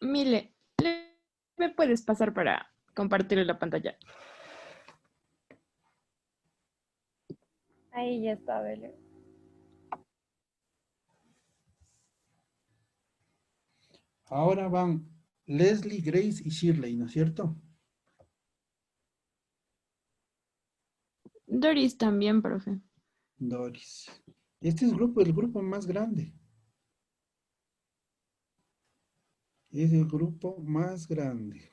Mile, ¿me puedes pasar para compartir la pantalla? Ahí ya está, Belén. Ahora van Leslie, Grace y Shirley, ¿no es cierto? Doris también, profe. Doris. Este es el grupo más grande. Es el grupo más grande.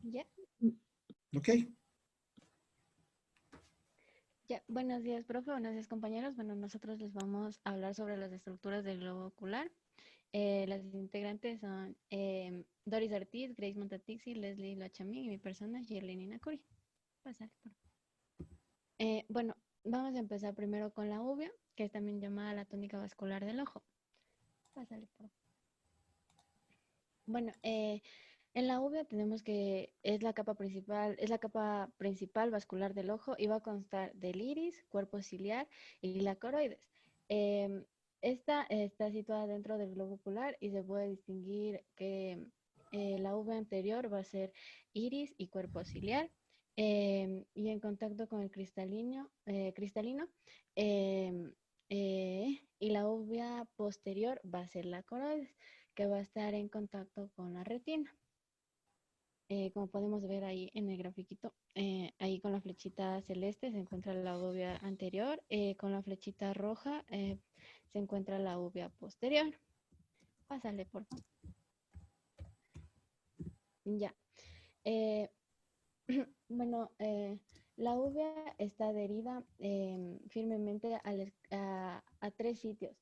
Ya, ¿Ok? ya. Buenos días, profe. Buenos días, compañeros. Bueno, nosotros les vamos a hablar sobre las estructuras del globo ocular. Las integrantes son Doris Ortiz, Grace Montatixi, Leslie Lachamí y mi persona, Shirley Nakuri. Pásale, por favor. Bueno, vamos a empezar primero con la uvea, que es también llamada la tónica vascular del ojo. Pásale, por favor. Bueno, en la uvea tenemos que es la capa principal vascular del ojo y va a constar del iris, cuerpo ciliar y la coroides. Em, Esta está situada dentro del globo ocular y se puede distinguir que la uvea anterior va a ser iris y cuerpo ciliar. Y en contacto con el cristalino, em, y la uvea posterior va a ser la coroides, que va a estar en contacto con la retina. Como podemos ver ahí en el grafiquito, ahí con la flechita celeste se encuentra la uvea anterior, con la flechita roja se encuentra la uvea posterior. Pásale, por favor. Ya. Eh, bueno, la uvea está adherida firmemente a tres sitios.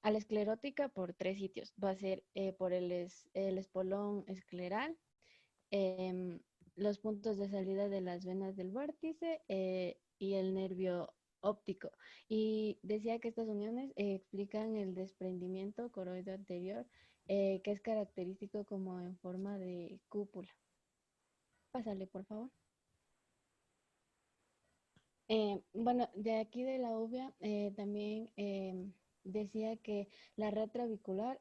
A la esclerótica por tres sitios. Va a ser por el espolón escleral, em, los puntos de salida de las venas del vórtice y el nervio óptico. Y decía que estas uniones explican el desprendimiento coroideo anterior, que es característico como en forma de cúpula. Pásale, por favor. Bueno, de aquí de la uvea también decía que la red trabecular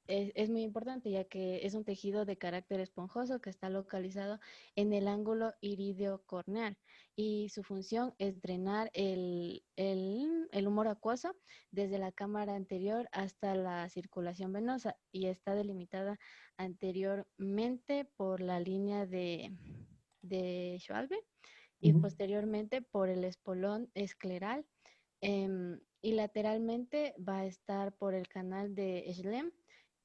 es muy importante, ya que es un tejido de carácter esponjoso que está localizado en el ángulo iridio corneal y su función es drenar el humor acuoso desde la cámara anterior hasta la circulación venosa y está delimitada anteriormente por la línea de Schwalbe y posteriormente por el espolón escleral, y lateralmente va a estar por el canal de Schlemm.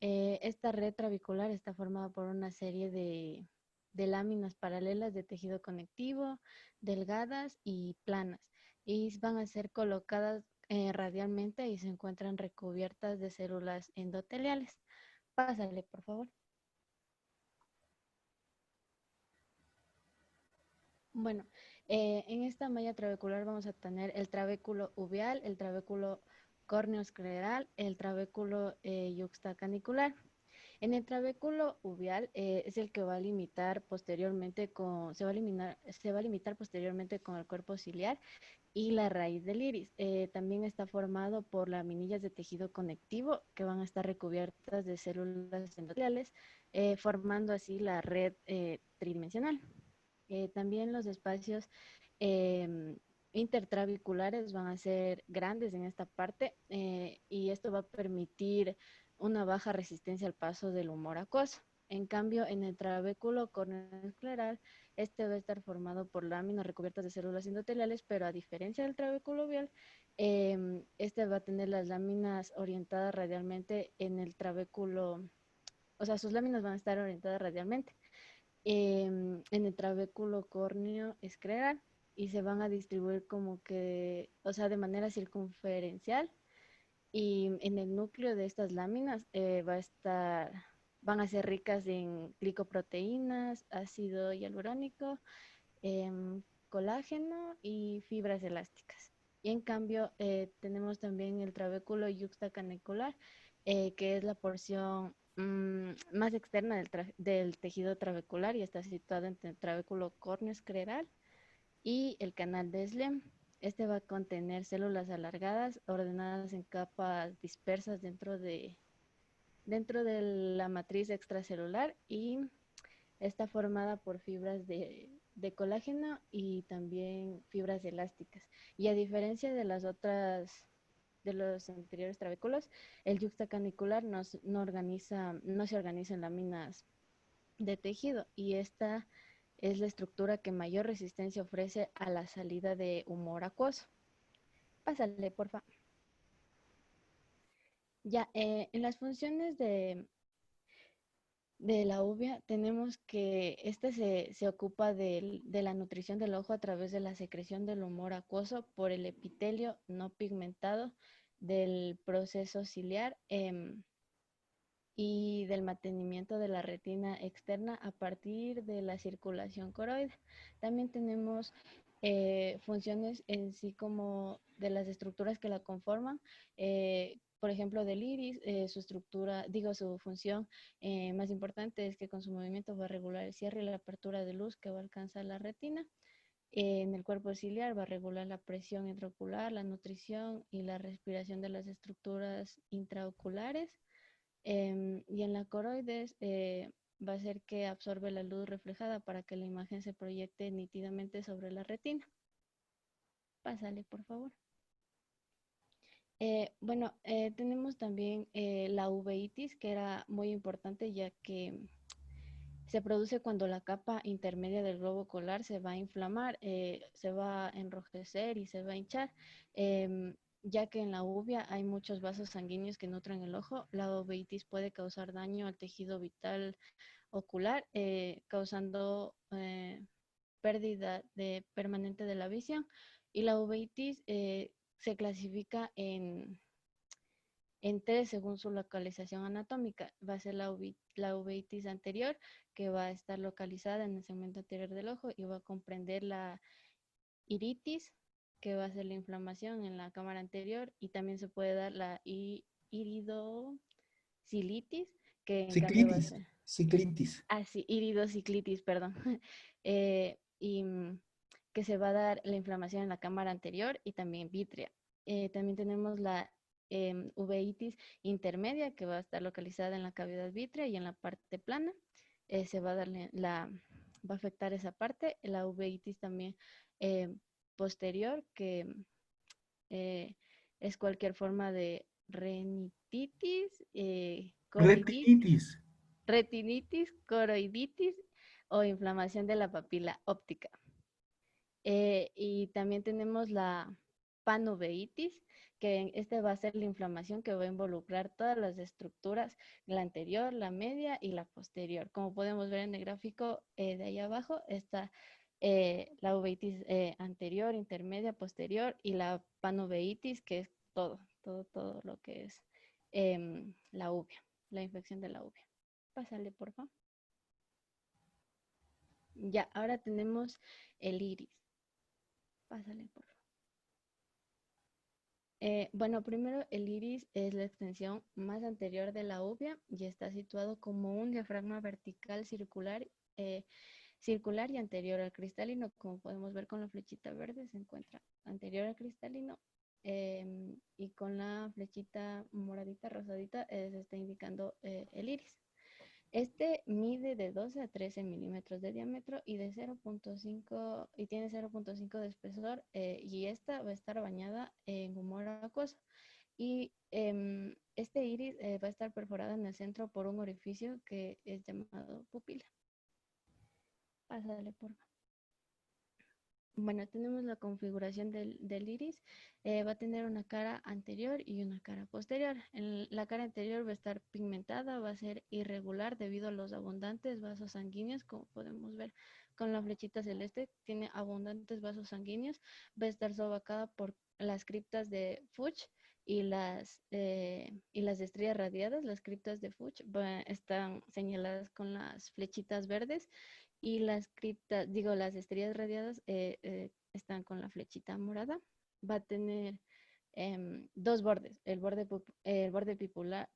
Esta red trabecular está formada por una serie de láminas paralelas de tejido conectivo, delgadas y planas, y van a ser colocadas radialmente y se encuentran recubiertas de células endoteliales. Pásale, por favor. Bueno, en esta malla trabecular vamos a tener el trabéculo uveal, el trabéculo córneo-escleral, el trabéculo yuxtacanicular. En el trabéculo uveal es el que va a limitar posteriormente se va a limitar posteriormente con el cuerpo ciliar y la raíz del iris. También está formado por laminillas de tejido conectivo que van a estar recubiertas de células endoteliales, formando así la red tridimensional. También los espacios intertrabeculares van a ser grandes en esta parte y esto va a permitir una baja resistencia al paso del humor acuoso. En cambio, en el trabéculo corneoescleral, este va a estar formado por láminas recubiertas de células endoteliales, pero a diferencia del trabéculo vial, este va a tener las láminas orientadas radialmente en el trabéculo, o sea, sus láminas van a estar orientadas radialmente en el trabéculo córneo escleral y se van a distribuir como que, o sea, de manera circunferencial y en el núcleo de estas láminas van a ser ricas en glicoproteínas, ácido hialurónico, colágeno y fibras elásticas. Y en cambio tenemos también el trabéculo yuxtacanicular, que es la porción más externa del tejido trabecular y está situado entre el trabéculo córneo escleral y el canal de Schlemm. Este va a contener células alargadas ordenadas en capas dispersas dentro de la matriz extracelular y está formada por fibras de colágeno y también fibras elásticas. Y a diferencia de las otras, de los anteriores trabéculos, el yuxtacanicular no se organiza en láminas de tejido y esta es la estructura que mayor resistencia ofrece a la salida de humor acuoso. Pásale, porfa. Ya, en las funciones de la uvea tenemos que este se ocupa de la nutrición del ojo a través de la secreción del humor acuoso por el epitelio no pigmentado del proceso ciliar y del mantenimiento de la retina externa a partir de la circulación coroide. También tenemos funciones en sí como de las estructuras que la conforman, por ejemplo, del iris, su estructura, su función más importante es que con su movimiento va a regular el cierre y la apertura de luz que va a alcanzar la retina. En el cuerpo ciliar va a regular la presión intraocular, la nutrición y la respiración de las estructuras intraoculares. Y en la coroides va a ser que absorbe la luz reflejada para que la imagen se proyecte nítidamente sobre la retina. Pásale, por favor. Tenemos también la uveitis, que era muy importante ya que se produce cuando la capa intermedia del globo ocular se va a inflamar, se va a enrojecer y se va a hinchar. Ya que en la uvea hay muchos vasos sanguíneos que nutren el ojo, la uveitis puede causar daño al tejido vital ocular, causando pérdida permanente de la visión. Y la uveitis se clasifica en tres según su localización anatómica. Va a ser la uveitis anterior, que va a estar localizada en el segmento anterior del ojo y va a comprender la iritis, que va a ser la inflamación en la cámara anterior, y también se puede dar la iridocilitis, que en cambio va a Ciclitis, ser, ciclitis. iridociclitis, perdón, y que se va a dar la inflamación en la cámara anterior y también vítrea. También tenemos la uveitis intermedia, que va a estar localizada en la cavidad vítrea y en la parte plana. Se va a darle va a afectar esa parte. La uveitis también posterior, que eh, es cualquier forma de renititis, Retinitis. retinitis, coroiditis o inflamación de la papila óptica. Y también tenemos la panuveitis, que este va a ser la inflamación que va a involucrar todas las estructuras, la anterior, la media y la posterior. Como podemos ver en el gráfico de ahí abajo, está la uveitis anterior, intermedia, posterior y la panuveitis, que es todo lo que es la uvea, la infección de la uvea. Pásale, por favor. Ya, ahora tenemos el iris. Pásale, por favor. Primero el iris es la extensión más anterior de la uvea y está situado como un diafragma vertical circular y anterior al cristalino. Como podemos ver con la flechita verde, se encuentra anterior al cristalino, y con la flechita moradita, rosadita, se está indicando el iris. Este mide de 12 a 13 milímetros de diámetro y de 0.5 y tiene 0.5 de espesor, y esta va a estar bañada en humor acuoso. Y este iris va a estar perforado en el centro por un orificio que es llamado pupila. Pásale, por favor. Bueno, tenemos la configuración del iris. Va a tener una cara anterior y una cara posterior. La cara anterior va a estar pigmentada, va a ser irregular debido a los abundantes vasos sanguíneos, como podemos ver con la flechita celeste, tiene abundantes vasos sanguíneos. Va a estar sobacada por las criptas de Fuchs y las estrellas radiadas. Las criptas de Fuchs están señaladas con las flechitas verdes y las estrellas radiadas están con la flechita morada. Va a tener dos bordes, el borde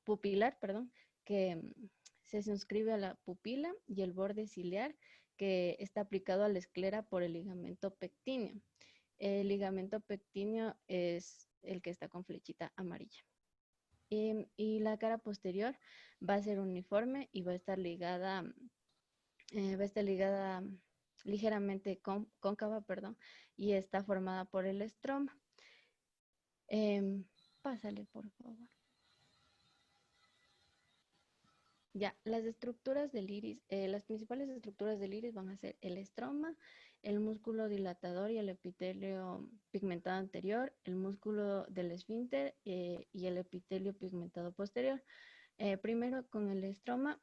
pupilar, perdón, que se suscribe a la pupila, y el borde ciliar, que está aplicado a la esclera por el ligamento pectíneo. El ligamento pectíneo es el que está con flechita amarilla. Y la cara posterior va a ser uniforme y va a estar ligada ligeramente cóncava, perdón, y está formada por el estroma. Pásale, por favor. Ya, las estructuras del iris, las principales estructuras del iris van a ser el estroma, el músculo dilatador y el epitelio pigmentado anterior, el músculo del esfínter y el epitelio pigmentado posterior. Primero con el estroma.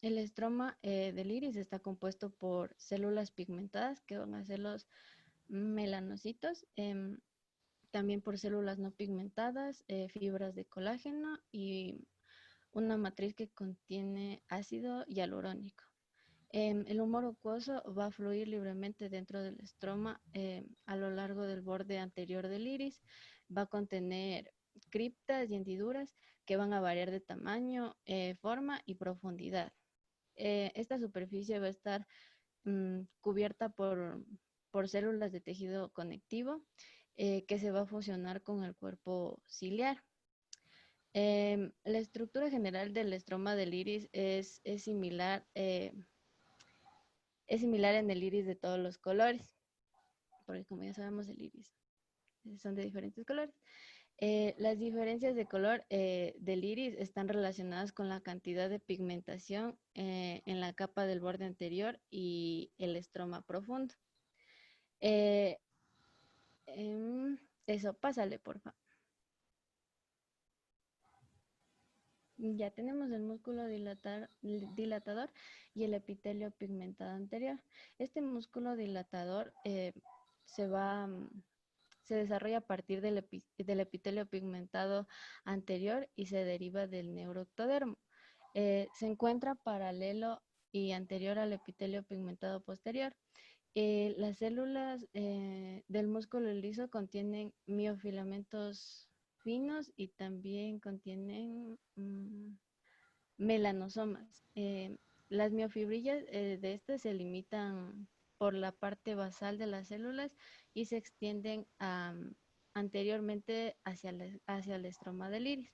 El estroma del iris está compuesto por células pigmentadas que van a ser los melanocitos, también por células no pigmentadas, fibras de colágeno y una matriz que contiene ácido hialurónico. El humor acuoso va a fluir libremente dentro del estroma a lo largo del borde anterior del iris. Va a contener criptas y hendiduras que van a variar de tamaño, forma y profundidad. Esta superficie va a estar cubierta por células de tejido conectivo que se va a fusionar con el cuerpo ciliar. La estructura general del estroma del iris es similar en el iris de todos los colores, porque como ya sabemos el iris son de diferentes colores. Las diferencias de color del iris están relacionadas con la cantidad de pigmentación en la capa del borde anterior y el estroma profundo. Eso, pásale, por favor. Ya tenemos el músculo dilatador y el epitelio pigmentado anterior. Este músculo dilatador se desarrolla a partir del epitelio pigmentado anterior y se deriva del neuroectodermo. Se encuentra paralelo y anterior al epitelio pigmentado posterior. Las células del músculo liso contienen miofilamentos finos y también contienen melanosomas. Las miofibrillas de estas se limitan por la parte basal de las células y se extienden anteriormente hacia el estroma del iris.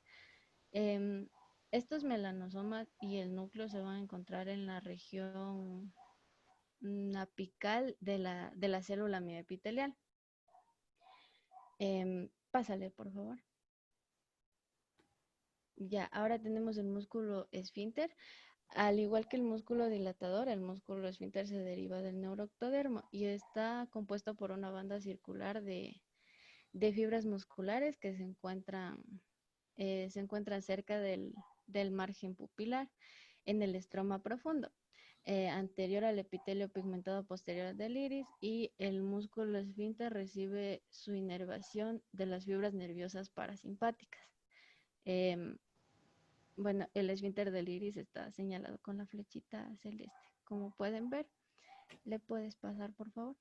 Estos melanosomas y el núcleo se van a encontrar en la región apical de la célula mioepitelial. Pásale, por favor. Ya, ahora tenemos el músculo esfínter. Al igual que el músculo dilatador, el músculo esfínter se deriva del neuroectodermo y está compuesto por una banda circular de fibras musculares que se encuentran cerca del margen pupilar en el estroma profundo, anterior al epitelio pigmentado posterior del iris, y el músculo esfínter recibe su inervación de las fibras nerviosas parasimpáticas. Bueno, el esfínter del iris está señalado con la flechita celeste. Como pueden ver, ¿le puedes pasar, por favor?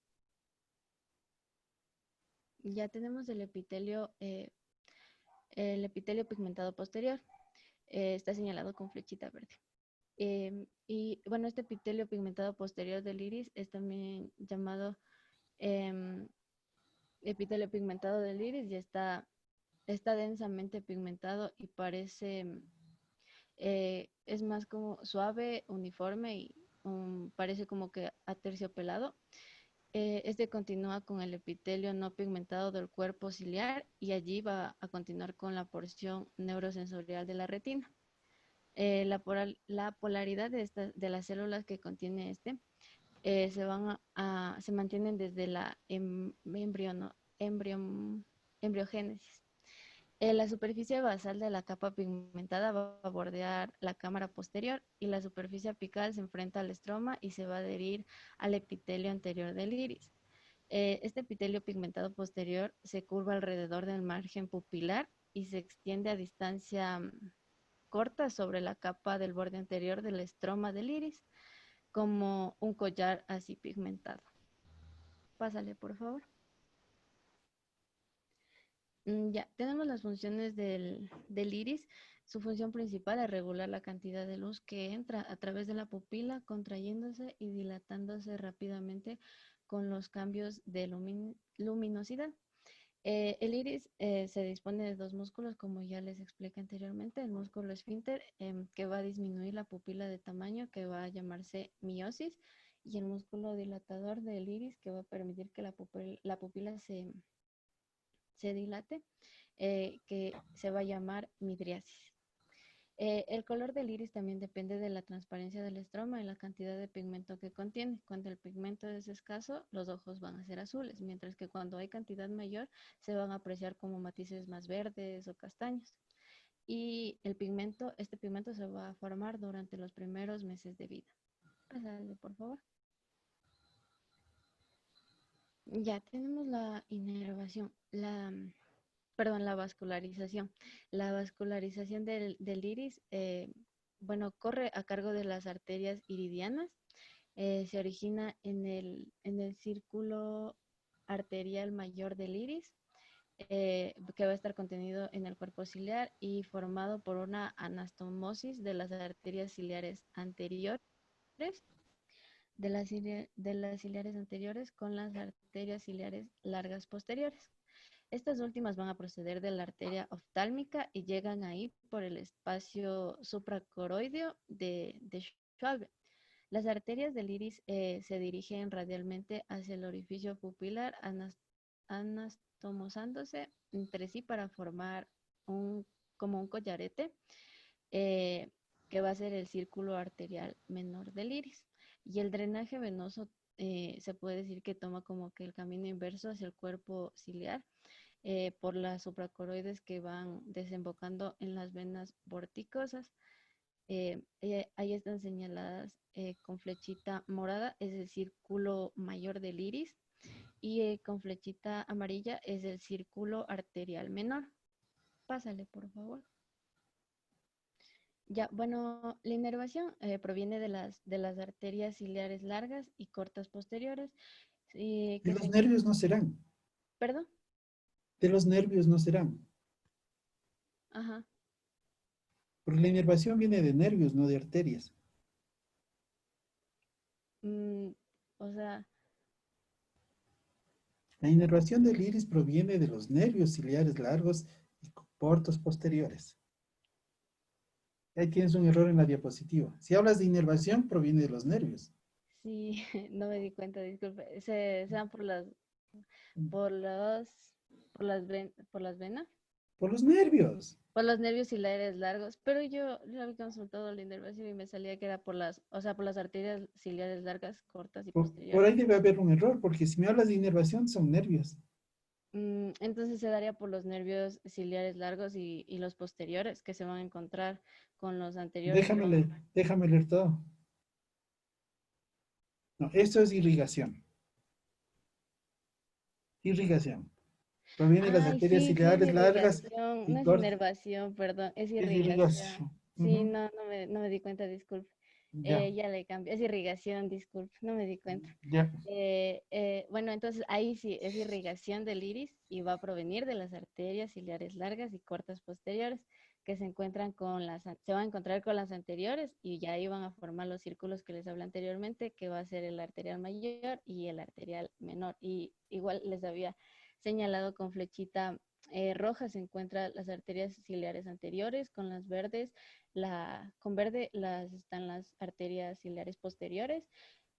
Ya tenemos el epitelio pigmentado posterior. Está señalado con flechita verde. Y bueno, este epitelio pigmentado posterior del iris es también llamado epitelio pigmentado del iris y está densamente pigmentado y parece... es más como suave, uniforme y parece como que aterciopelado. Este continúa con el epitelio no pigmentado del cuerpo ciliar y allí va a continuar con la porción neurosensorial de la retina. La polaridad de las células que contiene se mantienen desde la embriogénesis. La superficie basal de la capa pigmentada va a bordear la cámara posterior y la superficie apical se enfrenta al estroma y se va a adherir al epitelio anterior del iris. Este epitelio pigmentado posterior se curva alrededor del margen pupilar y se extiende a distancia corta sobre la capa del borde anterior del estroma del iris, como un collar así pigmentado. Pásale, por favor. Ya, tenemos las funciones del iris. Su función principal es regular la cantidad de luz que entra a través de la pupila, contrayéndose y dilatándose rápidamente con los cambios de luminosidad. El iris se dispone de dos músculos, como ya les expliqué anteriormente. El músculo esfínter, que va a disminuir la pupila de tamaño, que va a llamarse miosis, y el músculo dilatador del iris, que va a permitir que la pupila se dilate, que se va a llamar midriasis. El color del iris también depende de la transparencia del estroma y la cantidad de pigmento que contiene. Cuando el pigmento es escaso, los ojos van a ser azules, mientras que cuando hay cantidad mayor, se van a apreciar como matices más verdes o castaños. Y este pigmento se va a formar durante los primeros meses de vida. Pásale, por favor. Ya tenemos la inervación, la vascularización. La vascularización del iris, corre a cargo de las arterias iridianas. Se origina en el círculo arterial mayor del iris, que va a estar contenido en el cuerpo ciliar y formado por una anastomosis de las arterias ciliares anteriores, de las ciliares anteriores con las arterias ciliares largas posteriores. Estas últimas van a proceder de la arteria oftálmica y llegan ahí por el espacio supracoroideo de Schwalbe. Las arterias del iris se dirigen radialmente hacia el orificio pupilar, anastomosándose entre sí para formar como un collarete, que va a ser el círculo arterial menor del iris. Y el drenaje venoso se puede decir que toma como que el camino inverso hacia el cuerpo ciliar, por las supracoroides que van desembocando en las venas vorticosas. Ahí están señaladas con flechita morada, es el círculo mayor del iris, y con flechita amarilla es el círculo arterial menor. Pásale, por favor. Ya, bueno, la inervación proviene de las arterias ciliares largas y cortas posteriores. De los nervios no serán. ¿Perdón? De los nervios no serán. Ajá. Porque la inervación viene de nervios, no de arterias. O sea, La inervación del iris proviene de los nervios ciliares largos y cortos posteriores. Ahí tienes un error en la diapositiva. Si hablas de inervación, proviene de los nervios. sí, no me di cuenta, disculpe. Se dan por las venas, Por los nervios. por los nervios ciliares largos, pero yo había consultado la inervación y me salía que era por las arterias ciliares largas, cortas y Por posteriores. ahí debe haber un error, porque si me hablas de inervación, son nervios. Entonces se daría por los nervios ciliares largos y los posteriores, que se van a encontrar con los anteriores. Déjame leer todo. No, esto es irrigación. Irrigación. Proviene de las arterias Sí, es ciliares largas irrigación, y no es cortas. inervación, perdón, es Es irrigación. irrigación. Sí, Ujú. no me di cuenta, disculpe. Ya, Ya le cambio, es irrigación, disculpe, no me di cuenta. ya. Bueno, entonces ahí sí es irrigación del iris y va a provenir de las arterias ciliares largas y cortas posteriores, que se van a encontrar con las anteriores y ya ahí van a formar los círculos que les hablé anteriormente, que va a ser el arterial mayor y el arterial menor. Y igual les había señalado con flechita roja, se encuentran las arterias ciliares anteriores, con las verdes, con verde están las arterias ciliares posteriores,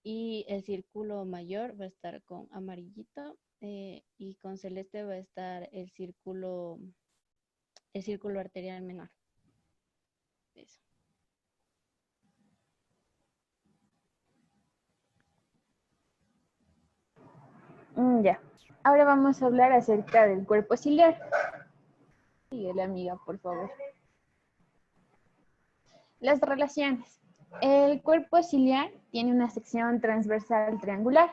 y el círculo mayor va a estar con amarillito, y con celeste va a estar el círculo arterial menor. Eso. Ya. Ahora vamos a hablar acerca del cuerpo ciliar. Sigue la amiga, por favor. Las relaciones. El cuerpo ciliar tiene una sección transversal triangular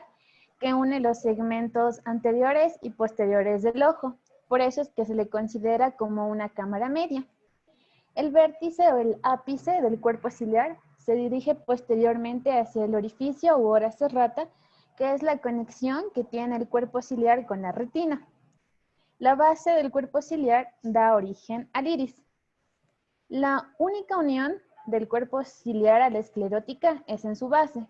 que une los segmentos anteriores y posteriores del ojo. Por eso es que se le considera como una cámara media. El vértice o el ápice del cuerpo ciliar se dirige posteriormente hacia el orificio u hora serrata, que es la conexión que tiene el cuerpo ciliar con la retina. La base del cuerpo ciliar da origen al iris. La única unión del cuerpo ciliar a la esclerótica es en su base,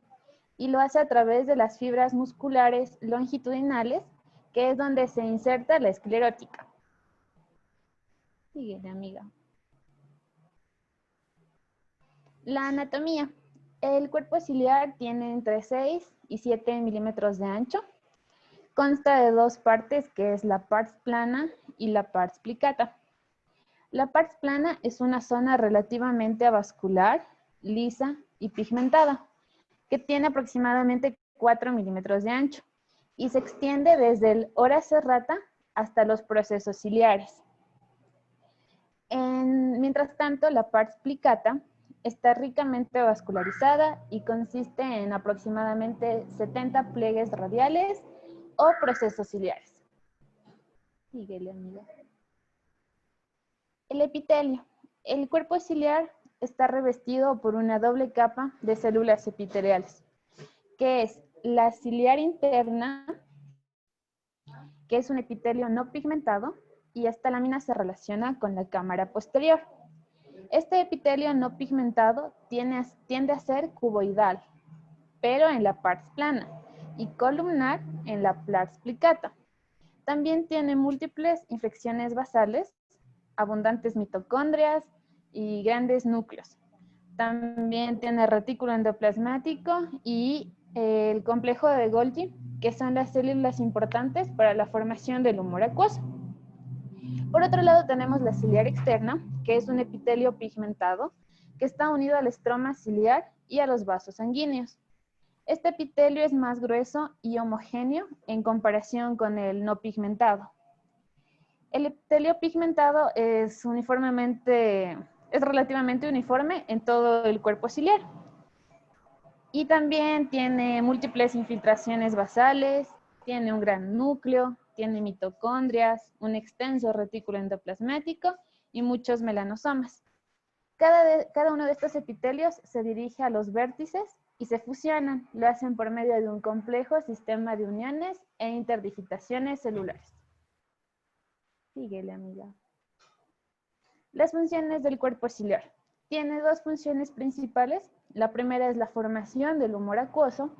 y lo hace a través de las fibras musculares longitudinales, que es donde se inserta la esclerótica. Sigue, amiga. La anatomía. El cuerpo ciliar tiene entre 6 y 7 milímetros de ancho. Consta de dos partes, que es la pars plana y la pars plicata. La pars plana es una zona relativamente avascular, lisa y pigmentada, que tiene aproximadamente 4 milímetros de ancho y se extiende desde el ora serrata hasta los procesos ciliares. Mientras tanto, la pars plicata está ricamente vascularizada y consiste en aproximadamente 70 pliegues radiales o procesos ciliares. Síguele, amiga. El epitelio. El cuerpo ciliar está revestido por una doble capa de células epiteliales, que es la ciliar interna, que es un epitelio no pigmentado, y esta lámina se relaciona con la cámara posterior. Este epitelio no pigmentado tiende a ser cuboidal, pero en la pars plana, y columnar en la pars plicata. También tiene múltiples infecciones basales, abundantes mitocondrias y grandes núcleos. También tiene retículo endoplasmático y el complejo de Golgi, que son las células importantes para la formación del humor acuoso. Por otro lado tenemos la ciliar externa, que es un epitelio pigmentado que está unido al estroma ciliar y a los vasos sanguíneos. Este epitelio es más grueso y homogéneo en comparación con el no pigmentado. El epitelio pigmentado es relativamente uniforme en todo el cuerpo ciliar. Y también tiene múltiples infiltraciones basales, tiene un gran núcleo, tiene mitocondrias, un extenso retículo endoplasmático y muchos melanosomas. Cada uno de estos epitelios se dirige a los vértices y se fusionan. Lo hacen por medio de un complejo sistema de uniones e interdigitaciones celulares. Síguele, amiga. Las funciones del cuerpo ciliar. Tiene dos funciones principales. La primera es la formación del humor acuoso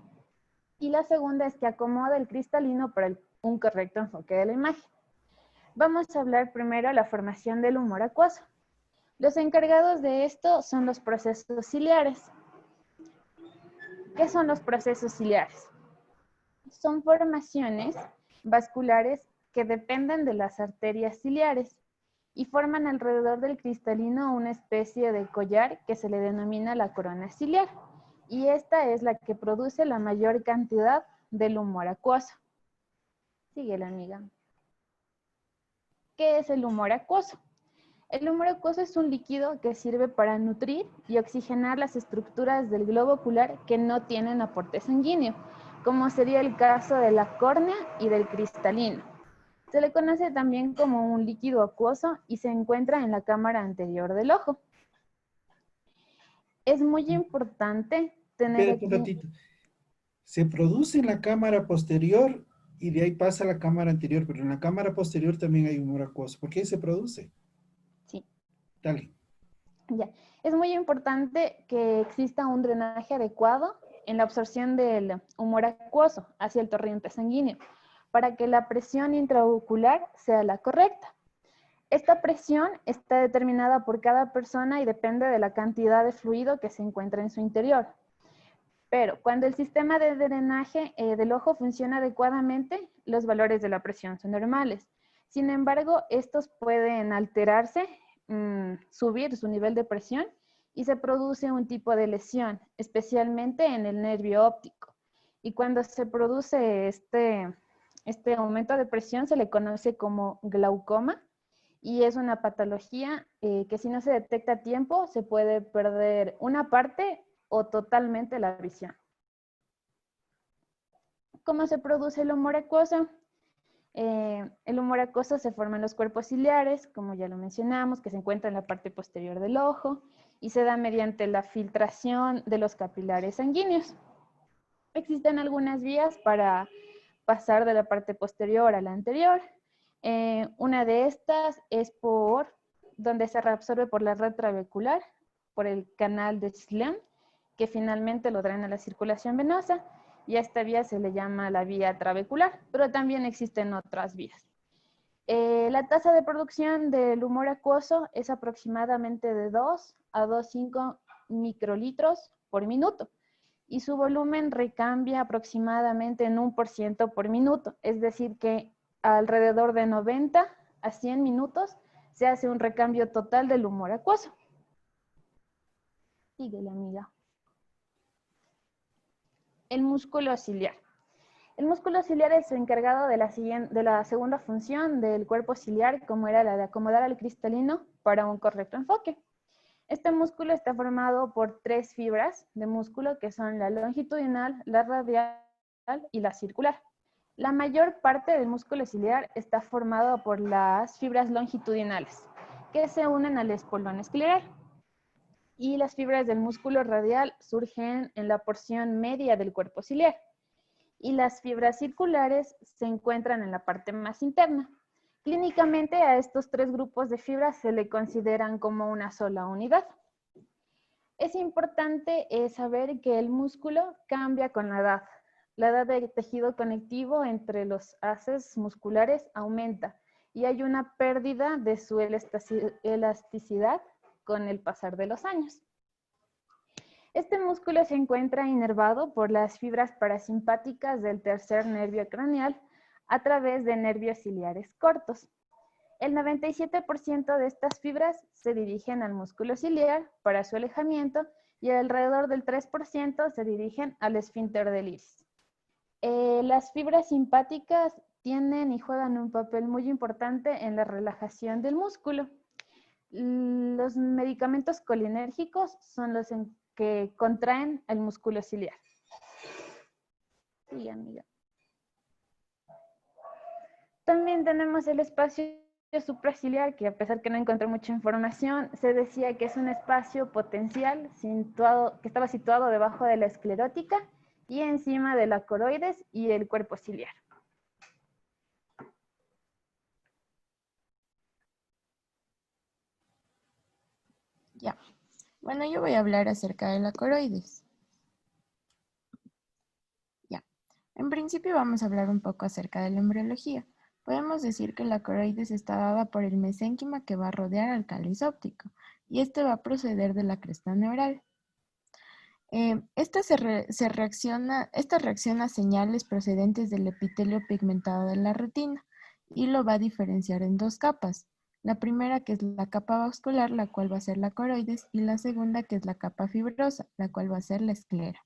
y la segunda es que acomoda el cristalino para un correcto enfoque de la imagen. Vamos a hablar primero de la formación del humor acuoso. Los encargados de esto son los procesos ciliares. ¿Qué son los procesos ciliares? Son formaciones vasculares que dependen de las arterias ciliares y forman alrededor del cristalino una especie de collar que se le denomina la corona ciliar, y esta es la que produce la mayor cantidad del humor acuoso. Sigue la amiga. ¿Qué es el humor acuoso? El humor acuoso es un líquido que sirve para nutrir y oxigenar las estructuras del globo ocular que no tienen aporte sanguíneo, como sería el caso de la córnea y del cristalino. Se le conoce también como un líquido acuoso y se encuentra en la cámara anterior del ojo. Es muy importante tener Espérate un aquí... ratito. Se produce en la cámara posterior y de ahí pasa a la cámara anterior, pero en la cámara posterior también hay humor acuoso. ¿Por qué ahí se produce? Sí, Dale. ya. Es muy importante que exista un drenaje adecuado en la absorción del humor acuoso hacia el torrente sanguíneo, para que la presión intraocular sea la correcta. Esta presión está determinada por cada persona y depende de la cantidad de fluido que se encuentra en su interior. Pero cuando el sistema de drenaje del ojo funciona adecuadamente, los valores de la presión son normales. Sin embargo, estos pueden alterarse, subir su nivel de presión y se produce un tipo de lesión, especialmente en el nervio óptico. Y cuando se produce este aumento de presión se le conoce como glaucoma y es una patología que si no se detecta a tiempo se puede perder una parte o totalmente la visión. ¿Cómo se produce el humor acuoso? El humor acuoso se forma en los cuerpos ciliares, como ya lo mencionamos, que se encuentra en la parte posterior del ojo y se da mediante la filtración de los capilares sanguíneos. Existen algunas vías para pasar de la parte posterior a la anterior. Una de estas es donde se reabsorbe por la red trabecular, por el canal de Schlemm, que finalmente lo drena a la circulación venosa, y a esta vía se le llama la vía trabecular, pero también existen otras vías. La tasa de producción del humor acuoso es aproximadamente de 2 a 2,5 microlitros por minuto, y su volumen recambia aproximadamente en 1% por minuto, es decir que alrededor de 90 a 100 minutos se hace un recambio total del humor acuoso. Síguele, amiga. El músculo ciliar. El músculo ciliar es encargado de la segunda función del cuerpo ciliar, como era la de acomodar al cristalino para un correcto enfoque. Este músculo está formado por 3 fibras de músculo, que son la longitudinal, la radial y la circular. La mayor parte del músculo ciliar está formado por las fibras longitudinales, que se unen al espolón escleral. Y las fibras del músculo radial surgen en la porción media del cuerpo ciliar. Y las fibras circulares se encuentran en la parte más interna. Clínicamente a estos 3 grupos de fibras se le consideran como una sola unidad. Es importante saber que el músculo cambia con la edad. La edad del tejido conectivo entre los haces musculares aumenta y hay una pérdida de su elasticidad con el pasar de los años. Este músculo se encuentra inervado por las fibras parasimpáticas del tercer nervio craneal a través de nervios ciliares cortos. El 97% de estas fibras se dirigen al músculo ciliar para su alejamiento y alrededor del 3% se dirigen al esfínter del iris. Las fibras simpáticas tienen y juegan un papel muy importante en la relajación del músculo. Los medicamentos colinérgicos son los que contraen el músculo ciliar. Sí, amiga. También tenemos el espacio supraciliar, que a pesar que no encontré mucha información, se decía que es un espacio potencial que estaba situado debajo de la esclerótica y encima de la coroides y el cuerpo ciliar. Ya. Bueno, yo voy a hablar acerca de la coroides. Ya. En principio vamos a hablar un poco acerca de la embriología. Podemos decir que la coroides está dada por el mesénquima que va a rodear al cáliz óptico, y este va a proceder de la cresta neural. Esta reacciona a señales procedentes del epitelio pigmentado de la retina y lo va a diferenciar en 2 capas. La primera, que es la capa vascular, la cual va a ser la coroides, y la segunda, que es la capa fibrosa, la cual va a ser la esclera.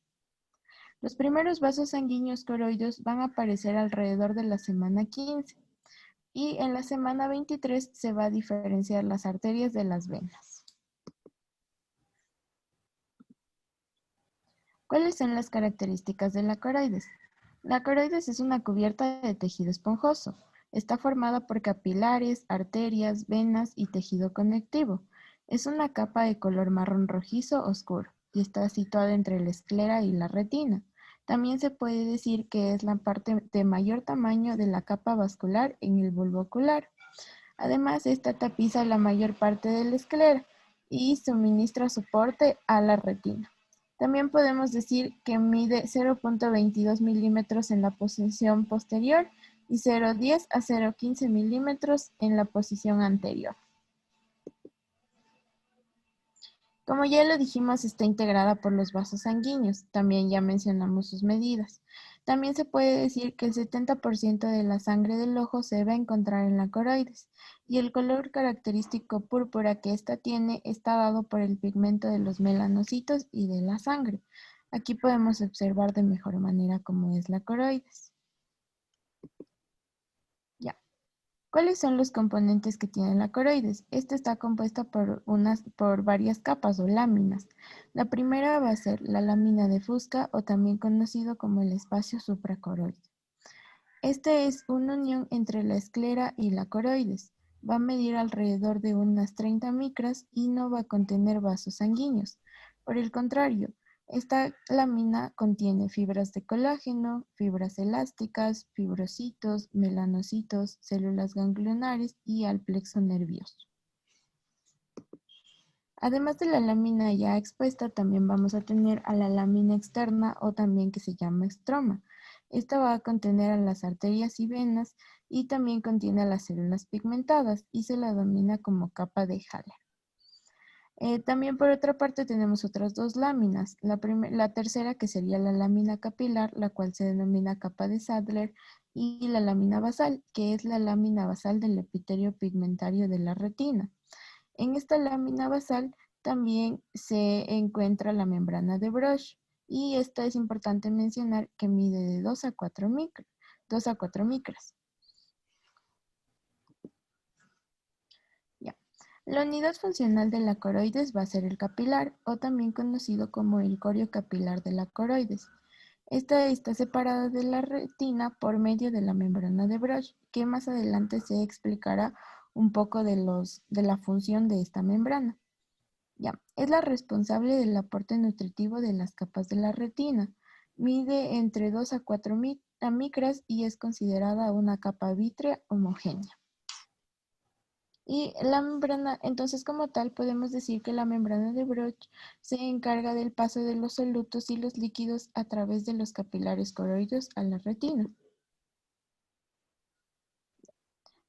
Los primeros vasos sanguíneos coroideos van a aparecer alrededor de la semana 15 y en la semana 23 se va a diferenciar las arterias de las venas. ¿Cuáles son las características de la coroides? La coroides es una cubierta de tejido esponjoso. Está formada por capilares, arterias, venas y tejido conectivo. Es una capa de color marrón rojizo oscuro y está situada entre la esclera y la retina. También se puede decir que es la parte de mayor tamaño de la capa vascular en el bulbo ocular. Además, esta tapiza la mayor parte de la esclera y suministra soporte a la retina. También podemos decir que mide 0.22 milímetros en la posición posterior y 0.10 a 0.15 milímetros en la posición anterior. Como ya lo dijimos, está integrada por los vasos sanguíneos. También ya mencionamos sus medidas. También se puede decir que el 70% de la sangre del ojo se va a encontrar en la coroides y el color característico púrpura que ésta tiene está dado por el pigmento de los melanocitos y de la sangre. Aquí podemos observar de mejor manera cómo es la coroides. Ya. ¿Cuáles son los componentes que tiene la coroides? Esta está compuesta por varias capas o láminas. La primera va a ser la lámina de Fusca o también conocido como el espacio supracoroide. Este es una unión entre la esclera y la coroides. Va a medir alrededor de unas 30 micras y no va a contener vasos sanguíneos. Por el contrario, esta lámina contiene fibras de colágeno, fibras elásticas, fibrocitos, melanocitos, células ganglionares y al plexo nervioso. Además de la lámina ya expuesta, también vamos a tener a la lámina externa o también que se llama estroma. Esta va a contener a las arterias y venas y también contiene a las células pigmentadas y se la denomina como capa de Haller. También por otra parte tenemos otras dos láminas. La tercera que sería la lámina capilar, la cual se denomina capa de Sadler, y la lámina basal, que es la lámina basal del epitelio pigmentario de la retina. En esta lámina basal también se encuentra la membrana de Brush y esta es importante mencionar que mide de 2 a 4 micras. Ya. La unidad funcional de la coroides va a ser el capilar o también conocido como el corio capilar de la coroides. Esta está separada de la retina por medio de la membrana de Brush, que más adelante se explicará un poco de la función de esta membrana. Ya, es la responsable del aporte nutritivo de las capas de la retina. Mide entre 2 a 4 micras y es considerada una capa vítrea homogénea. Y la membrana, entonces como tal, podemos decir que la membrana de Bruch se encarga del paso de los solutos y los líquidos a través de los capilares coroides a la retina.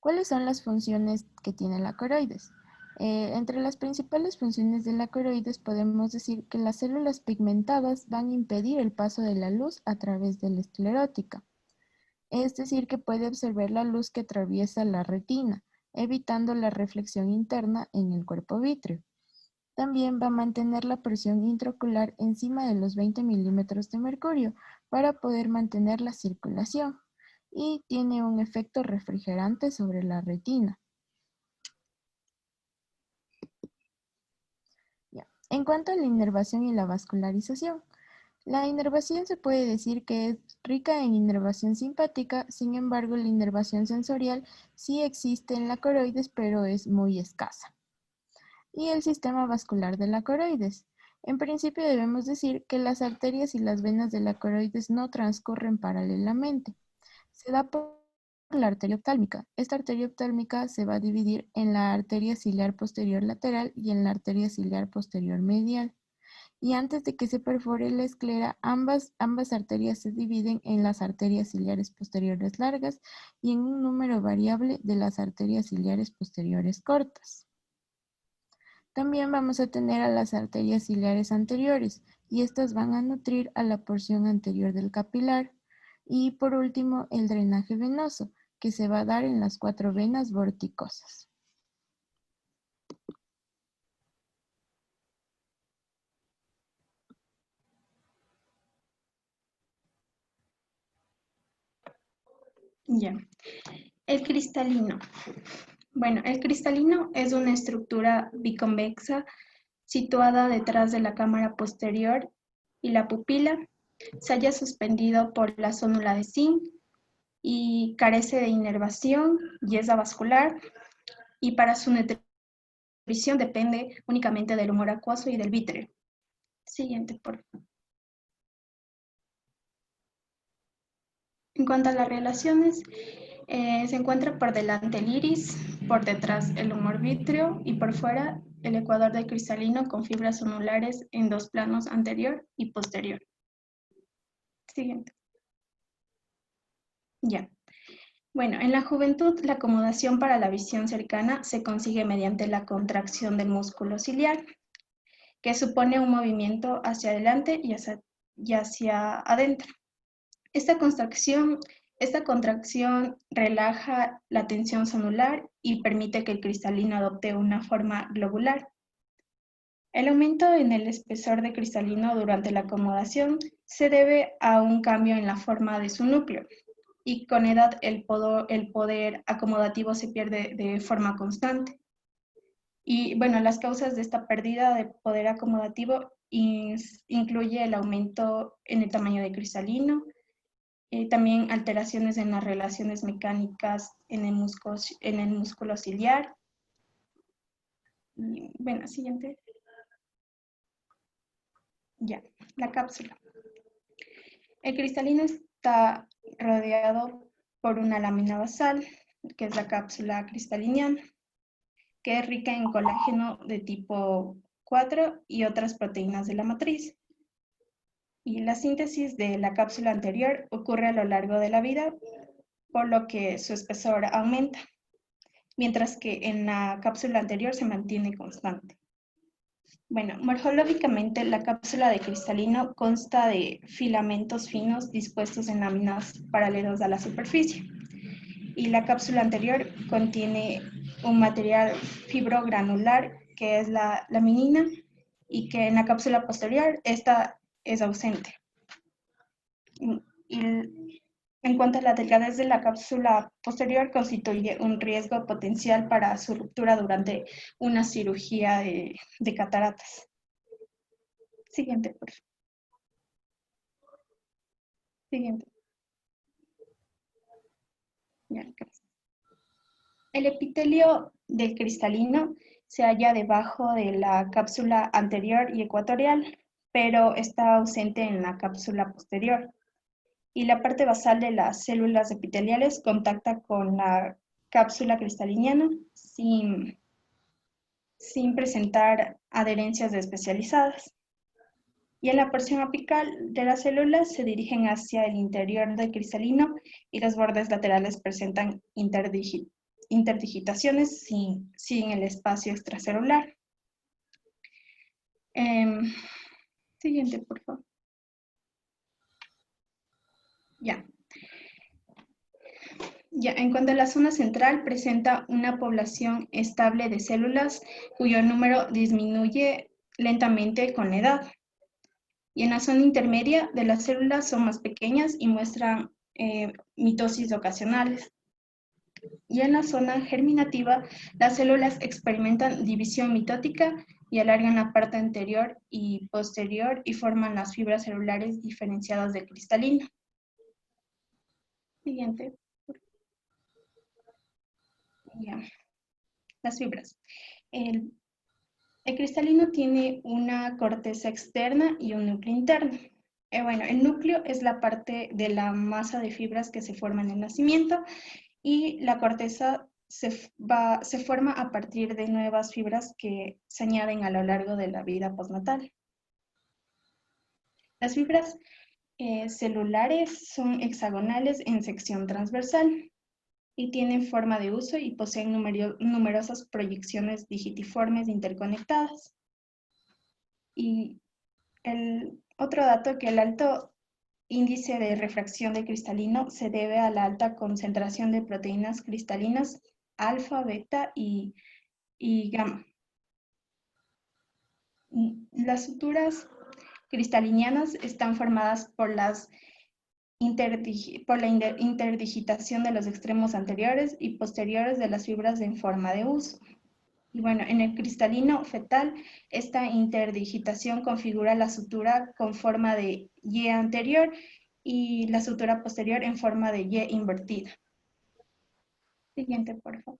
¿Cuáles son las funciones que tiene la coroides? Entre las principales funciones de la coroides podemos decir que las células pigmentadas van a impedir el paso de la luz a través de la esclerótica. Es decir, que puede absorber la luz que atraviesa la retina, evitando la reflexión interna en el cuerpo vítreo. También va a mantener la presión intraocular encima de los 20 milímetros de mercurio para poder mantener la circulación y tiene un efecto refrigerante sobre la retina. Ya. En cuanto a la inervación y la vascularización, la inervación se puede decir que es rica en inervación simpática, sin embargo la inervación sensorial sí existe en la coroides, pero es muy escasa. Y el sistema vascular de la coroides. En principio debemos decir que las arterias y las venas de la coroides no transcurren paralelamente. Se da por la arteria oftálmica. Esta arteria oftálmica se va a dividir en la arteria ciliar posterior lateral y en la arteria ciliar posterior medial. Y antes de que se perfore la esclera, ambas arterias se dividen en las arterias ciliares posteriores largas y en un número variable de las arterias ciliares posteriores cortas. También vamos a tener a las arterias ciliares anteriores y estas van a nutrir a la porción anterior del capilar. Y por último, el drenaje venoso, que se va a dar en las 4 venas vorticosas. Ya. El cristalino. Bueno, el cristalino es una estructura biconvexa situada detrás de la cámara posterior y la pupila. Se halla suspendido por la zónula de zinc y carece de inervación y es avascular. Y para su nutrición depende únicamente del humor acuoso y del vítreo. Siguiente, por favor. En cuanto a las relaciones, se encuentra por delante el iris, por detrás el humor vítreo y por fuera el ecuador del cristalino con fibras zonulares en 2 planos anterior y posterior. Siguiente. Ya. Bueno, en la juventud la acomodación para la visión cercana se consigue mediante la contracción del músculo ciliar, que supone un movimiento hacia adelante y hacia adentro. Esta contracción relaja la tensión zonular y permite que el cristalino adopte una forma globular. El aumento en el espesor de cristalino durante la acomodación se debe a un cambio en la forma de su núcleo y con edad el poder acomodativo se pierde de forma constante. Y bueno, las causas de esta pérdida de poder acomodativo incluye el aumento en el tamaño de cristalino, también alteraciones en las relaciones mecánicas en el músculo ciliar. Y, bueno, siguiente. Ya, la cápsula. El cristalino está rodeado por una lámina basal, que es la cápsula cristaliniana, que es rica en colágeno de tipo 4 y otras proteínas de la matriz. Y la síntesis de la cápsula anterior ocurre a lo largo de la vida, por lo que su espesor aumenta, mientras que en la cápsula anterior se mantiene constante. Bueno, morfológicamente la cápsula de cristalino consta de filamentos finos dispuestos en láminas paralelos a la superficie. Y la cápsula anterior contiene un material fibrogranular que es la laminina y que en la cápsula posterior esta es ausente. Y en cuanto a la delgadez de la cápsula posterior, constituye un riesgo potencial para su ruptura durante una cirugía de cataratas. Siguiente, por favor. Siguiente. Ya, gracias. El epitelio del cristalino se halla debajo de la cápsula anterior y ecuatorial, pero está ausente en la cápsula posterior. Y la parte basal de las células epiteliales contacta con la cápsula cristaliniana sin presentar adherencias especializadas. Y en la porción apical de las células se dirigen hacia el interior del cristalino y los bordes laterales presentan interdigitaciones sin el espacio extracelular. Siguiente, por favor. Ya, en cuanto a la zona central, presenta una población estable de células cuyo número disminuye lentamente con la edad. Y en la zona intermedia de las células son más pequeñas y muestran mitosis ocasionales. Y en la zona germinativa, las células experimentan división mitótica y alargan la parte anterior y posterior y forman las fibras celulares diferenciadas del cristalino. Siguiente. Ya. Las fibras. El cristalino tiene una corteza externa y un núcleo interno. Bueno, el núcleo es la parte de la masa de fibras que se forma en el nacimiento y la corteza se forma a partir de nuevas fibras que se añaden a lo largo de la vida postnatal. Las fibras celulares son hexagonales en sección transversal y tienen forma de uso y poseen numerosas proyecciones digitiformes interconectadas. Y el otro dato, que el alto índice de refracción de cristalino se debe a la alta concentración de proteínas cristalinas alfa, beta y gamma. Las suturas cristalinianas están formadas por la interdigitación de los extremos anteriores y posteriores de las fibras en forma de uso. Y bueno, en el cristalino fetal, esta interdigitación configura la sutura con forma de Y anterior y la sutura posterior en forma de Y invertida. Siguiente, por favor.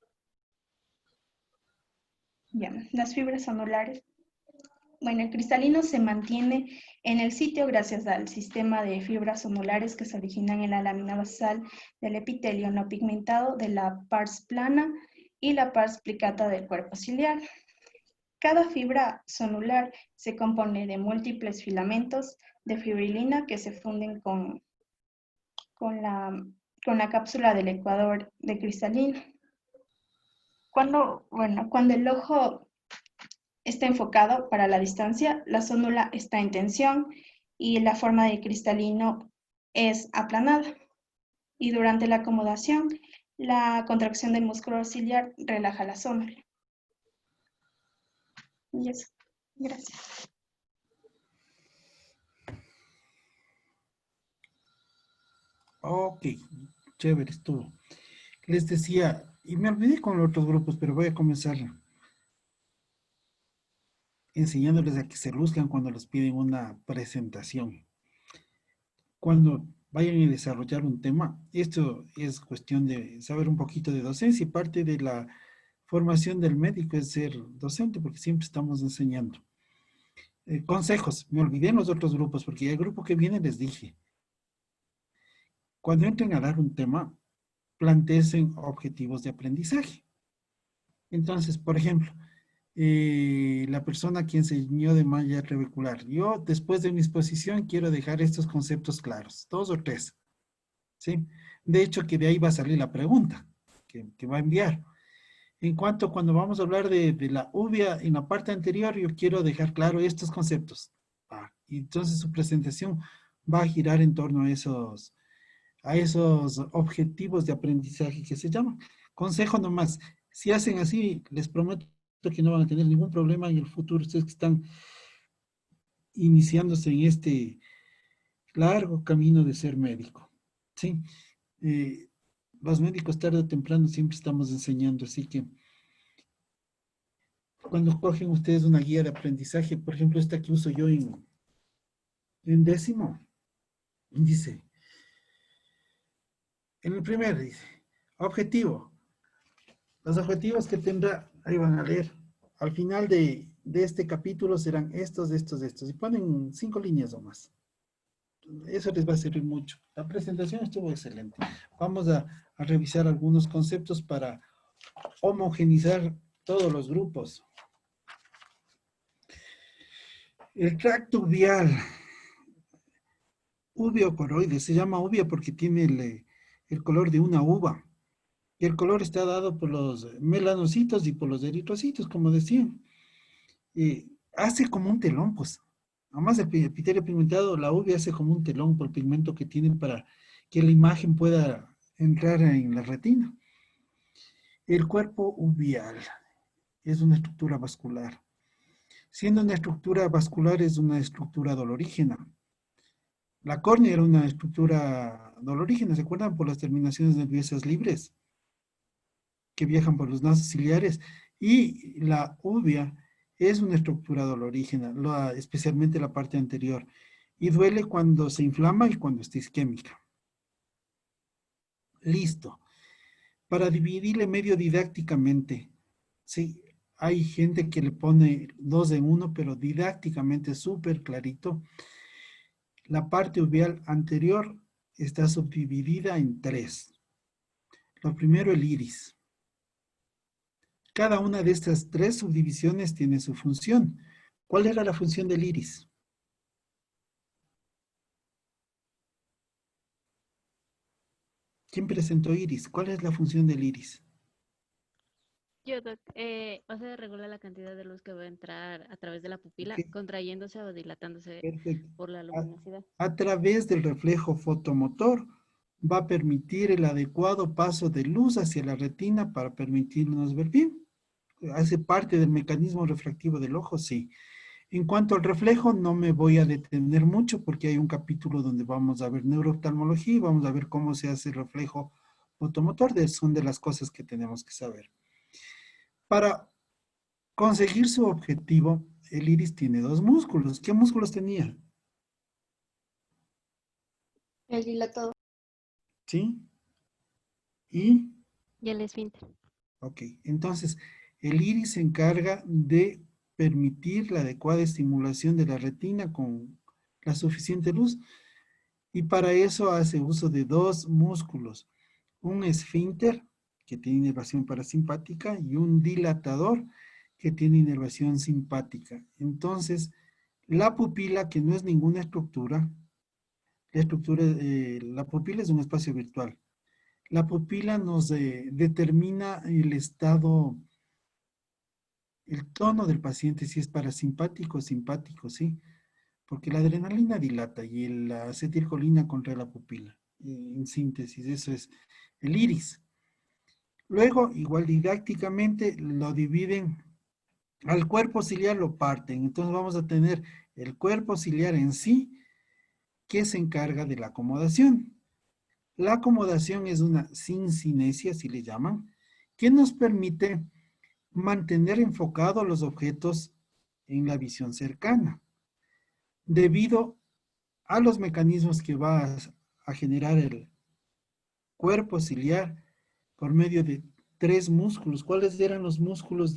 Ya, las fibras anulares. Bueno, el cristalino se mantiene en el sitio gracias al sistema de fibras anulares que se originan en la lámina basal del epitelio no pigmentado de la pars plana y la pars plicata del cuerpo ciliar. Cada fibra sonular se compone de múltiples filamentos de fibrilina que se funden con la cápsula del ecuador de cristalino. Cuando el ojo está enfocado para la distancia, la sonula está en tensión y la forma de cristalino es aplanada. Y durante la acomodación, la contracción del músculo ciliar relaja la sonula. Y eso. Gracias. Ok, chévere estuvo. Les decía, y me olvidé con los otros grupos, pero voy a comenzar enseñándoles a que se luzcan cuando les piden una presentación. Cuando vayan a desarrollar un tema, esto es cuestión de saber un poquito de docencia y parte de la formación del médico es ser docente porque siempre estamos enseñando. Consejos, me olvidé en los otros grupos porque el grupo que viene les dije, cuando entren a dar un tema, planteen objetivos de aprendizaje. Entonces, por ejemplo, la persona quien se enseñó de malla trabecular. Yo, después de mi exposición, quiero dejar estos conceptos claros, 2 o 3, ¿sí? De hecho, que de ahí va a salir la pregunta que va a enviar. En cuanto cuando vamos a hablar de la uvia en la parte anterior, yo quiero dejar claro estos conceptos. Y entonces su presentación va a girar en torno a esos objetivos de aprendizaje que se llaman. Consejo nomás, si hacen así, les prometo que no van a tener ningún problema en el futuro, ustedes que están iniciándose en este largo camino de ser médico. ¿Sí? Los médicos tarde o temprano siempre estamos enseñando, así que cuando cogen ustedes una guía de aprendizaje, por ejemplo, esta que uso yo en décimo, dice, en el primer dice, objetivo. Los objetivos que tendrá, ahí van a leer, al final de este capítulo serán estos, estos, estos, y ponen 5 líneas o más. Eso les va a servir mucho. La presentación estuvo excelente. Vamos a revisar algunos conceptos para homogenizar todos los grupos. El tracto uvial, uveocoroide, se llama uvia porque tiene el color de una uva. Y el color está dado por los melanocitos y por los eritrocitos, como decían. Hace como un telón, pues. Además del epitelio pigmentado, la uvia hace como un telón por el pigmento que tiene para que la imagen pueda entrar en la retina. El cuerpo uvial es una estructura vascular. Siendo una estructura vascular, es una estructura dolorígena. La córnea era una estructura dolorígena, ¿se acuerdan? Por las terminaciones nerviosas libres que viajan por los nasos ciliares. Y la uvia es una estructura dolorígena, especialmente la parte anterior. Y duele cuando se inflama y cuando está isquémica. Listo. Para dividirle medio didácticamente, sí, hay gente que le pone 2 en 1, pero didácticamente súper clarito. La parte uveal anterior está subdividida en 3. Lo primero, el iris. Cada una de estas 3 subdivisiones tiene su función. ¿Cuál era la función del iris? ¿Quién presentó iris? ¿Cuál es la función del iris? Yo, Doc, o sea, regula la cantidad de luz que va a entrar a través de la Ok, pupila, contrayéndose o dilatándose perfecto. por la A, luminosidad. a través del reflejo fotomotor va a permitir el adecuado paso de luz hacia la retina para permitirnos ver bien. ¿Hace parte del mecanismo refractivo del ojo? Sí. En cuanto al reflejo, no me voy a detener mucho porque hay un capítulo donde vamos a ver neurooftalmología y vamos a ver cómo se hace el reflejo fotomotor. Son de las cosas que tenemos que saber. Para conseguir su objetivo, el iris tiene 2 músculos. ¿Qué músculos tenía? El dilatador. ¿Sí? Y, Y el esfínter. ok, entonces, el iris se encarga de permitir la adecuada estimulación de la retina con la suficiente luz y para eso hace uso de 2 músculos. Un esfínter, que tiene inervación parasimpática, y un dilatador, que tiene inervación simpática. Entonces, la pupila, que no es ninguna estructura, la pupila es un espacio virtual. La pupila nos determina el estado, el tono del paciente, si es parasimpático o simpático, ¿sí? Porque la adrenalina dilata y la acetilcolina contra la pupila. En síntesis, eso es el iris. Luego, igual didácticamente, lo dividen al cuerpo ciliar, lo parten. Entonces vamos a tener el cuerpo ciliar en sí, que se encarga de la acomodación. La acomodación es una sincinesia, así le llaman, que nos permite mantener enfocados los objetos en la visión cercana, debido a los mecanismos que va a generar el cuerpo ciliar por medio de 3 músculos. ¿Cuáles eran los músculos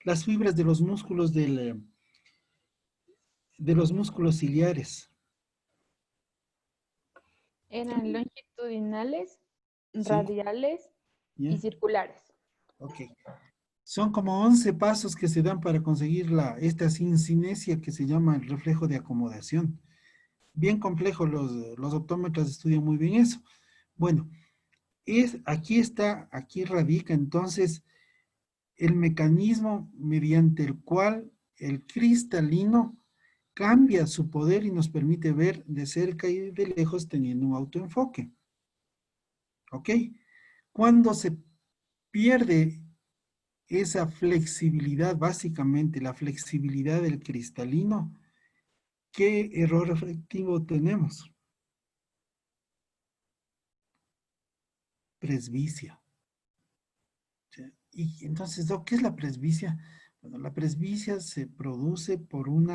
las fibras de los músculos de los músculos ciliares? Eran longitudinales, ¿Sí? radiales y ¿Ya? circulares. Ok. Son como 11 pasos que se dan para conseguir esta sincinesia que se llama el reflejo de acomodación. Bien complejo, los optómetras estudian muy bien eso. Bueno, aquí radica entonces el mecanismo mediante el cual el cristalino cambia su poder y nos permite ver de cerca y de lejos teniendo un autoenfoque. ¿Ok? Cuando se pierde esa flexibilidad, básicamente la flexibilidad del cristalino, ¿qué error refractivo tenemos? Presbicia. Y entonces, ¿qué es la presbicia? Bueno, la presbicia se produce por un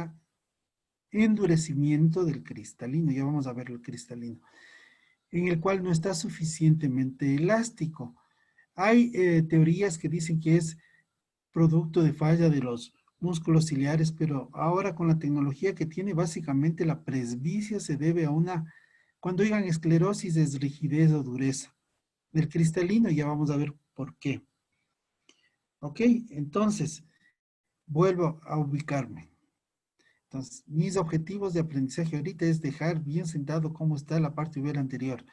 endurecimiento del cristalino, ya vamos a ver el cristalino, en el cual no está suficientemente elástico. Hay teorías que dicen que es producto de falla de los músculos ciliares, pero ahora con la tecnología que tiene, básicamente la presbicia se debe a cuando digan esclerosis es rigidez o dureza del cristalino, ya vamos a ver por qué. Ok, entonces, vuelvo a ubicarme. Entonces, mis objetivos de aprendizaje ahorita es dejar bien sentado cómo está la parte uveal anterior.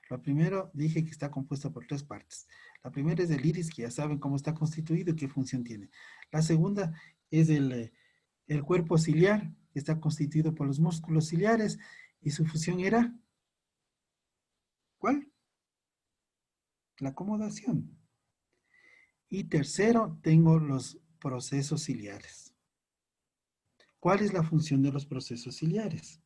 Lo primero, dije que está compuesta por 3 partes. La primera es el iris, que ya saben cómo está constituido y qué función tiene. La segunda es el cuerpo ciliar, que está constituido por los músculos ciliares, y su función era, ¿cuál? La acomodación. Y tercero, tengo los procesos ciliares. ¿Cuál es la función de los procesos ciliares?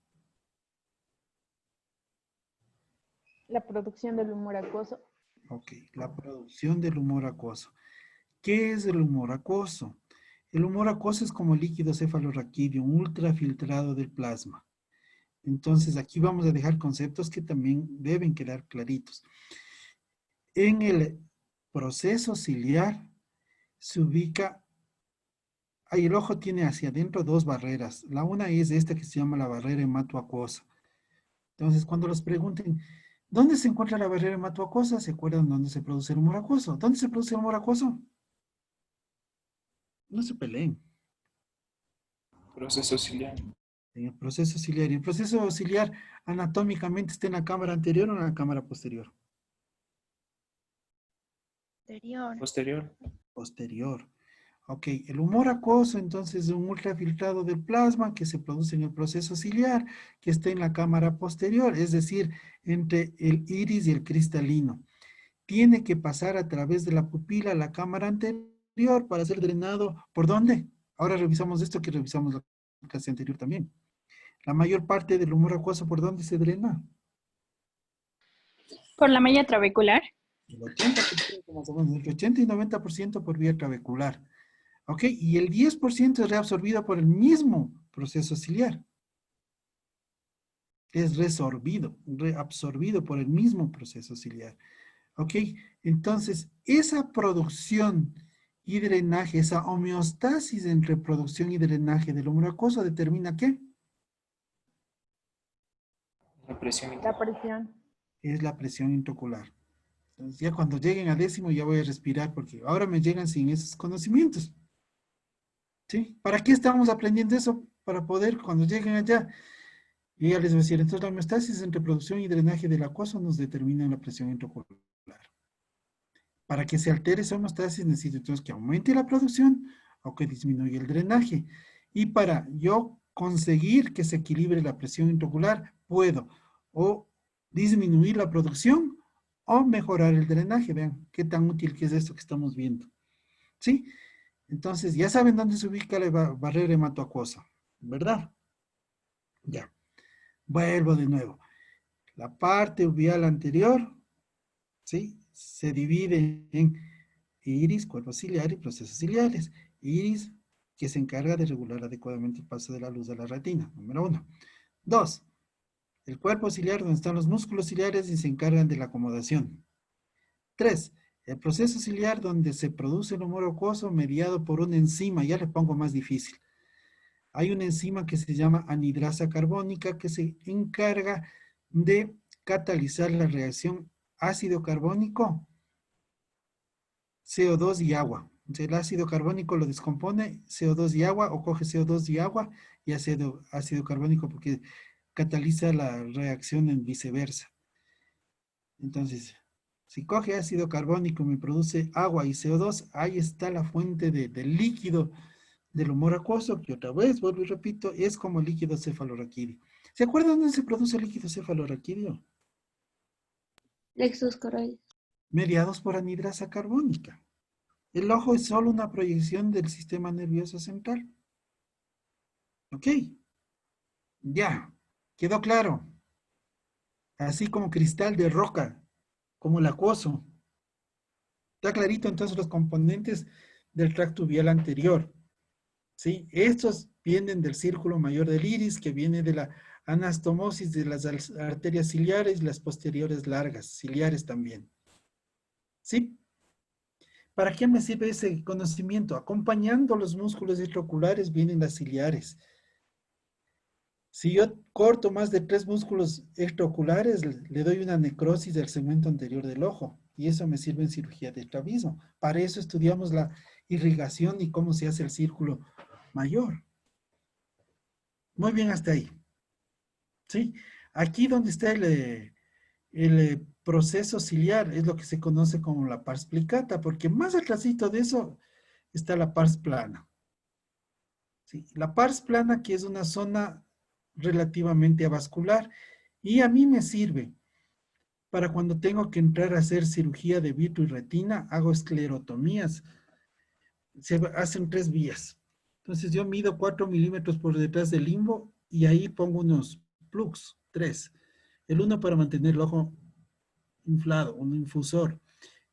La producción del humor acuoso. Ok, la producción del humor acuoso. ¿Qué es el humor acuoso? El humor acuoso es como líquido cefalorraquídeo, un ultrafiltrado del plasma. Entonces, aquí vamos a dejar conceptos que también deben quedar claritos. En el proceso ciliar se ubica, ahí el ojo tiene hacia adentro 2 barreras. La una es esta que se llama la barrera hematoacuosa. Entonces, cuando los pregunten, ¿dónde se encuentra la barrera hematoacuosa? ¿Se acuerdan dónde se produce el humor acuoso? ¿Dónde se produce el humor acuoso? No se peleen. Proceso ciliar. En el proceso ciliar. Y el proceso ciliar anatómicamente está en la cámara anterior o en la cámara posterior. Posterior. Posterior. Ok, el humor acuoso entonces es un ultrafiltrado del plasma que se produce en el proceso ciliar, que está en la cámara posterior, es decir, entre el iris y el cristalino. Tiene que pasar a través de la pupila a la cámara anterior para ser drenado. ¿Por dónde? Ahora revisamos esto que revisamos la clase anterior también. La mayor parte del humor acuoso, ¿por dónde se drena? Por la malla trabecular. El 80%, más o menos, entre 80 y 90% por vía trabecular. ¿Ok? Y el 10% es reabsorbido por el mismo proceso ciliar. Es reabsorbido por el mismo proceso ciliar. ¿Ok? Entonces, esa producción y drenaje, esa homeostasis entre producción y drenaje del humor acuoso determina ¿qué? La presión. La presión. Es la presión intraocular. Entonces, ya cuando lleguen a 10º ya voy a respirar porque ahora me llegan sin esos conocimientos. ¿Sí? ¿Para qué estamos aprendiendo eso? Para poder, cuando lleguen allá, y ya les voy a decir, entonces la homeostasis entre producción y drenaje del acuoso nos determina la presión intraocular. Para que se altere esa homeostasis necesito entonces que aumente la producción o que disminuya el drenaje. Y para yo conseguir que se equilibre la presión intraocular, puedo o disminuir la producción o mejorar el drenaje. Vean qué tan útil que es esto que estamos viendo. ¿Sí? Entonces, ya saben dónde se ubica la barrera hematoacuosa, ¿verdad? Ya. Vuelvo de nuevo. La parte uveal anterior, ¿sí? Se divide en iris, cuerpo ciliar y procesos ciliares. Iris, que se encarga de regular adecuadamente el paso de la luz a la retina, número 1. 2. El cuerpo ciliar, donde están los músculos ciliares y se encargan de la acomodación. 3. El proceso ciliar, donde se produce el humor acuoso mediado por una enzima, ya le pongo más difícil. Hay una enzima que se llama anidrasa carbónica que se encarga de catalizar la reacción ácido carbónico, CO2 y agua. Entonces, el ácido carbónico lo descompone, CO2 y agua, o coge CO2 y agua y ácido carbónico porque cataliza la reacción en viceversa. Entonces, si coge ácido carbónico y me produce agua y CO2, ahí está la fuente del líquido del humor acuoso, que otra vez, vuelvo y repito, es como el líquido cefalorraquídeo. ¿Se acuerdan dónde se produce el líquido cefalorraquídeo? Plexus coroides. Mediados por anhidrasa carbónica. El ojo es solo una proyección del sistema nervioso central. ¿Ok? Ya, quedó claro. Así como cristal de roca, como el acuoso. Está clarito entonces los componentes del tracto uvial anterior. ¿Sí? Estos vienen del círculo mayor del iris, que viene de la anastomosis de las arterias ciliares y las posteriores largas, ciliares también. ¿Sí? ¿Para qué me sirve ese conocimiento? Acompañando los músculos extraoculares vienen las ciliares. Si yo corto más de 3 músculos extraoculares, le doy una necrosis del segmento anterior del ojo. Y eso me sirve en cirugía de estrabismo. Para eso estudiamos la irrigación y cómo se hace el círculo mayor. Muy bien hasta ahí. ¿Sí? Aquí donde está el proceso ciliar es lo que se conoce como la pars plicata, porque más atrásito de eso está la pars plana. ¿Sí? La pars plana, que es una zona relativamente avascular, y a mí me sirve para cuando tengo que entrar a hacer cirugía de vitro y retina, hago esclerotomías. Se hacen 3 vías. Entonces yo mido 4 milímetros por detrás del limbo y ahí pongo unos plugs, 3. El uno para mantener el ojo inflado, un infusor.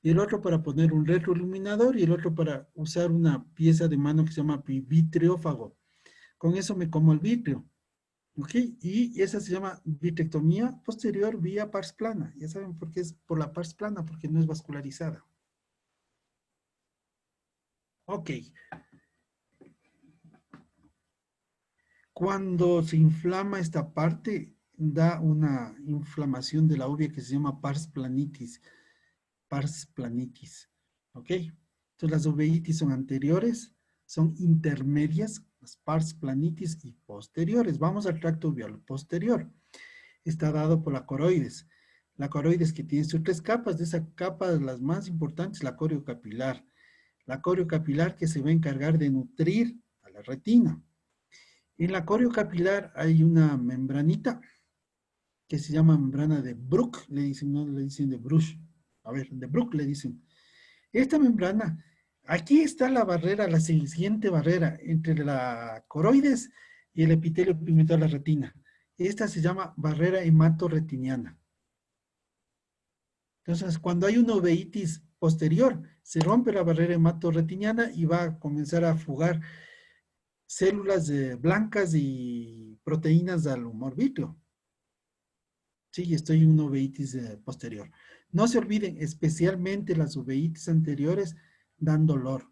Y el otro para poner un retroiluminador y el otro para usar una pieza de mano que se llama vitreófago. Con eso me como el vitrio. ¿Ok? Y esa se llama vitrectomía posterior vía pars plana. Ya saben por qué es por la pars plana, porque no es vascularizada. Ok. Cuando se inflama esta parte, da una inflamación de la uvea que se llama pars planitis. Pars planitis. ¿Ok? Entonces las uveitis son anteriores, son intermedias, las pars planitis y posteriores. Vamos al tracto uveal posterior. Está dado por la coroides. La coroides que tiene sus 3 capas, de esa capa las más importantes, la coriocapilar. La coriocapilar que se va a encargar de nutrir a la retina. En la coriocapilar hay una membranita que se llama membrana de Bruch, le dicen, no le dicen de Bruch. A ver, de Bruch le dicen. Esta membrana, aquí está la barrera, la siguiente barrera entre la coroides y el epitelio pigmentoso de la retina. Esta se llama barrera hematorretiniana. Entonces, cuando hay una uveitis posterior, se rompe la barrera hematorretiniana y va a comenzar a fugar células blancas y proteínas al humor vítreo. Sí, estoy en una uveitis posterior. No se olviden, especialmente las uveitis anteriores dan dolor.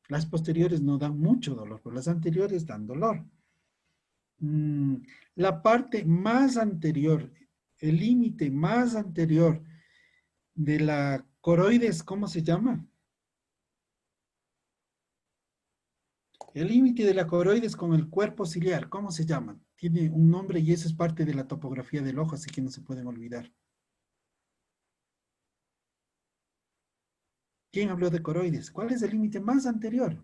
Las posteriores no dan mucho dolor, pero las anteriores dan dolor. La parte más anterior, el límite más anterior de la coroides, ¿cómo se llama? El límite de la coroides con el cuerpo ciliar, ¿cómo se llama? Tiene un nombre y eso es parte de la topografía del ojo, así que no se pueden olvidar. ¿Quién habló de coroides? ¿Cuál es el límite más anterior?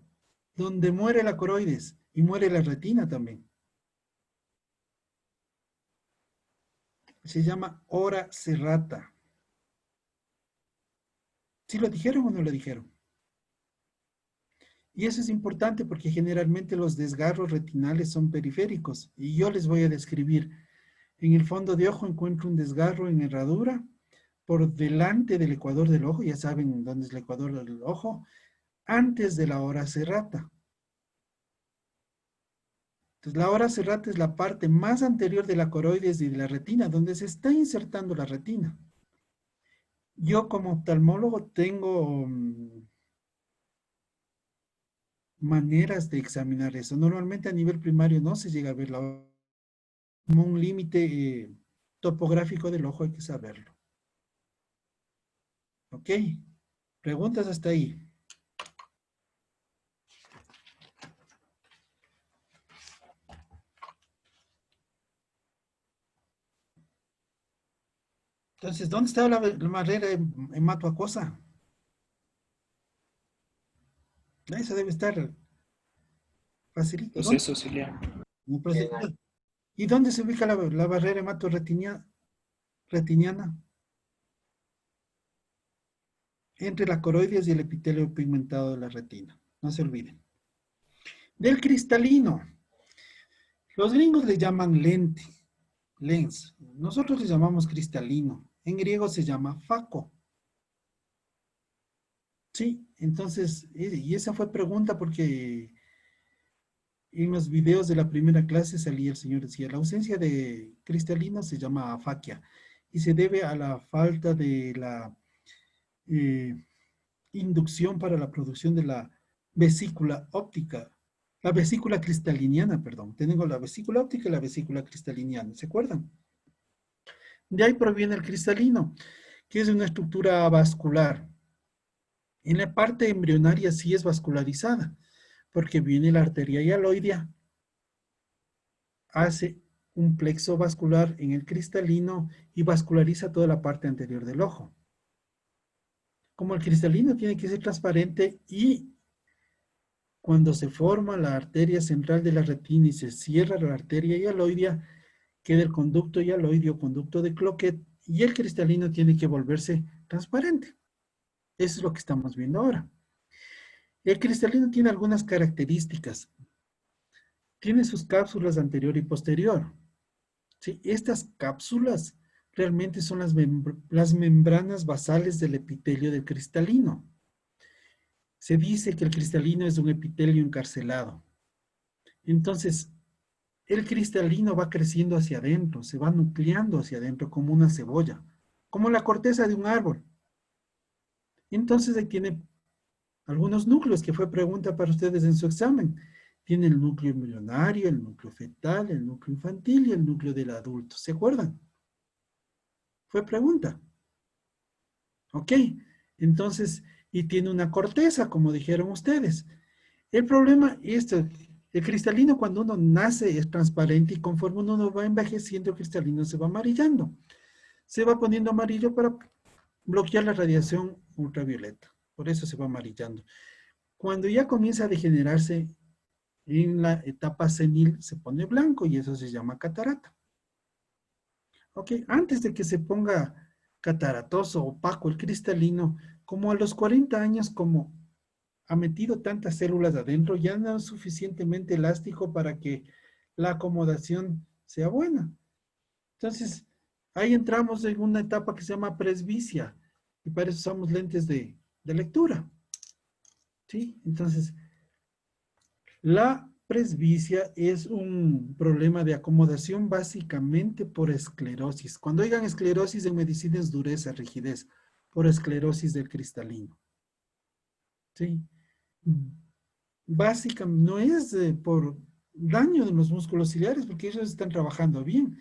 Donde muere la coroides y muere la retina también. Se llama ora serrata. ¿Sí lo dijeron o no lo dijeron? Y eso es importante porque generalmente los desgarros retinales son periféricos. Y yo les voy a describir. En el fondo de ojo encuentro un desgarro en herradura por delante del ecuador del ojo. Ya saben dónde es el ecuador del ojo. Antes de la ora serrata. Entonces la ora serrata es la parte más anterior de la coroides y de la retina, donde se está insertando la retina. Yo como oftalmólogo tengo maneras de examinar eso. Normalmente a nivel primario no se llega a ver como un límite topográfico del ojo, hay que saberlo. ¿Ok? ¿Preguntas hasta ahí? Entonces, ¿dónde está la barrera hematoacuosa? Eso debe estar facilito. ¿Dónde? Proceso ciliar. En el proceso. ¿Y dónde se ubica la barrera hematorretiniana? Entre la coroides y el epitelio pigmentado de la retina. No se olviden. Del cristalino. Los gringos le llaman lente, lens. Nosotros le llamamos cristalino. En griego se llama faco. Sí, entonces, y esa fue pregunta porque en los videos de la primera clase salía el señor decía, la ausencia de cristalino se llama afaquia y se debe a la falta de la inducción para la producción de la vesícula óptica, la vesícula cristaliniana, perdón. Tengo la vesícula óptica y la vesícula cristaliniana, ¿se acuerdan? De ahí proviene el cristalino, que es una estructura vascular. En la parte embrionaria sí es vascularizada, porque viene la arteria hialoidea, hace un plexo vascular en el cristalino y vasculariza toda la parte anterior del ojo. Como el cristalino tiene que ser transparente y cuando se forma la arteria central de la retina y se cierra la arteria hialoidea, queda el conducto hialoideo, conducto de Cloquet, y el cristalino tiene que volverse transparente. Eso es lo que estamos viendo ahora. El cristalino tiene algunas características. Tiene sus cápsulas anterior y posterior. ¿Sí? Estas cápsulas realmente son las membranas basales del epitelio del cristalino. Se dice que el cristalino es un epitelio encarcelado. Entonces, el cristalino va creciendo hacia adentro, se va nucleando hacia adentro como una cebolla, como la corteza de un árbol. Entonces ahí tiene algunos núcleos, que fue pregunta para ustedes en su examen. Tiene el núcleo embrionario, el núcleo fetal, el núcleo infantil y el núcleo del adulto. ¿Se acuerdan? Fue pregunta. Ok, entonces, y tiene una corteza, como dijeron ustedes. El problema es que el cristalino cuando uno nace es transparente y conforme uno va envejeciendo, el cristalino se va amarillando. Se va poniendo amarillo para bloquear la radiación ultravioleta. Por eso se va amarillando. Cuando ya comienza a degenerarse en la etapa senil, se pone blanco y eso se llama catarata. Ok, antes de que se ponga cataratoso, opaco el cristalino, como a los 40 años, como ha metido tantas células adentro, ya no es suficientemente elástico para que la acomodación sea buena. Entonces, ahí entramos en una etapa que se llama presbicia, y para eso usamos lentes de lectura. ¿Sí? Entonces, la presbicia es un problema de acomodación básicamente por esclerosis. Cuando oigan esclerosis en medicina es dureza, rigidez, por esclerosis del cristalino. ¿Sí? Básicamente no es por daño de los músculos ciliares, porque ellos están trabajando bien.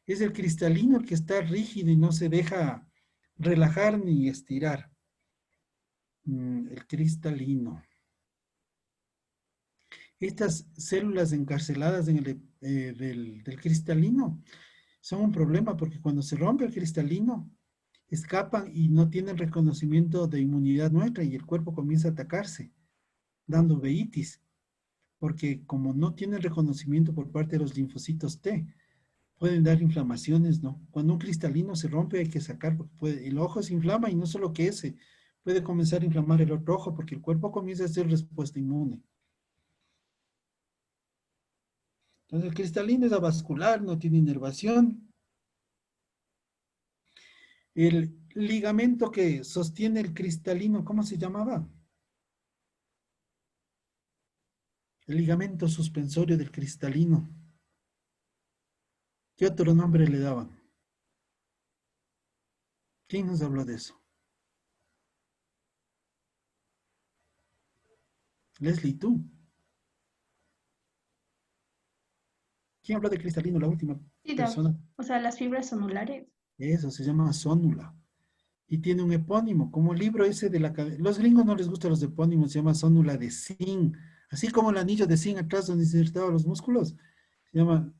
Es el cristalino el que está rígido y no se deja relajar ni estirar. El cristalino. Estas células encarceladas en del cristalino son un problema porque cuando se rompe el cristalino, escapan y no tienen reconocimiento de inmunidad nuestra y el cuerpo comienza a atacarse, dando uveitis, porque como no tienen reconocimiento por parte de los linfocitos T, pueden dar inflamaciones, ¿no? Cuando un cristalino se rompe hay que sacar, porque el ojo se inflama y no solo que ese, puede comenzar a inflamar el otro ojo porque el cuerpo comienza a hacer respuesta inmune. Entonces el cristalino es avascular, no tiene inervación. El ligamento que sostiene el cristalino, ¿cómo se llamaba? El ligamento suspensorio del cristalino. ¿Qué otro nombre le daban? ¿Quién nos habló de eso? Leslie, tú. ¿Quién habló de cristalino? La última Sí, persona. o sea, las fibras sonulares. Eso se llama sonula. Y tiene un epónimo, como el libro ese de la... Los gringos no les gustan los epónimos, se llama sonula de zinc. Así como el anillo de zinc atrás donde se insertaban los músculos, se llama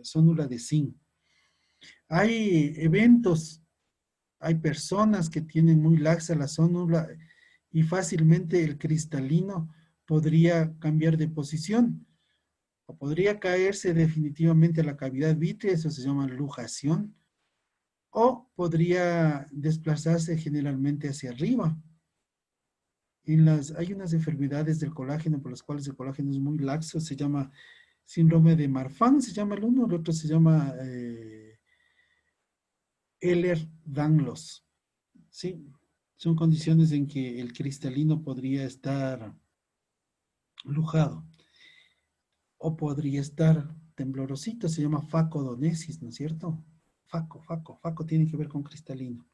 sonula de zinc. Hay eventos Hay personas que tienen muy laxa la zónula y fácilmente el cristalino podría cambiar de posición o podría caerse definitivamente a la cavidad vítrea, eso se llama lujación, o podría desplazarse generalmente hacia arriba. Hay unas enfermedades del colágeno por las cuales el colágeno es muy laxo, se llama síndrome de Marfan, se llama el uno, el otro se llama Ehlers-Danlos. Sí, son condiciones en que el cristalino podría estar lujado o podría estar temblorosito, se llama facodonesis, ¿no es cierto? Faco tiene que ver con cristalino.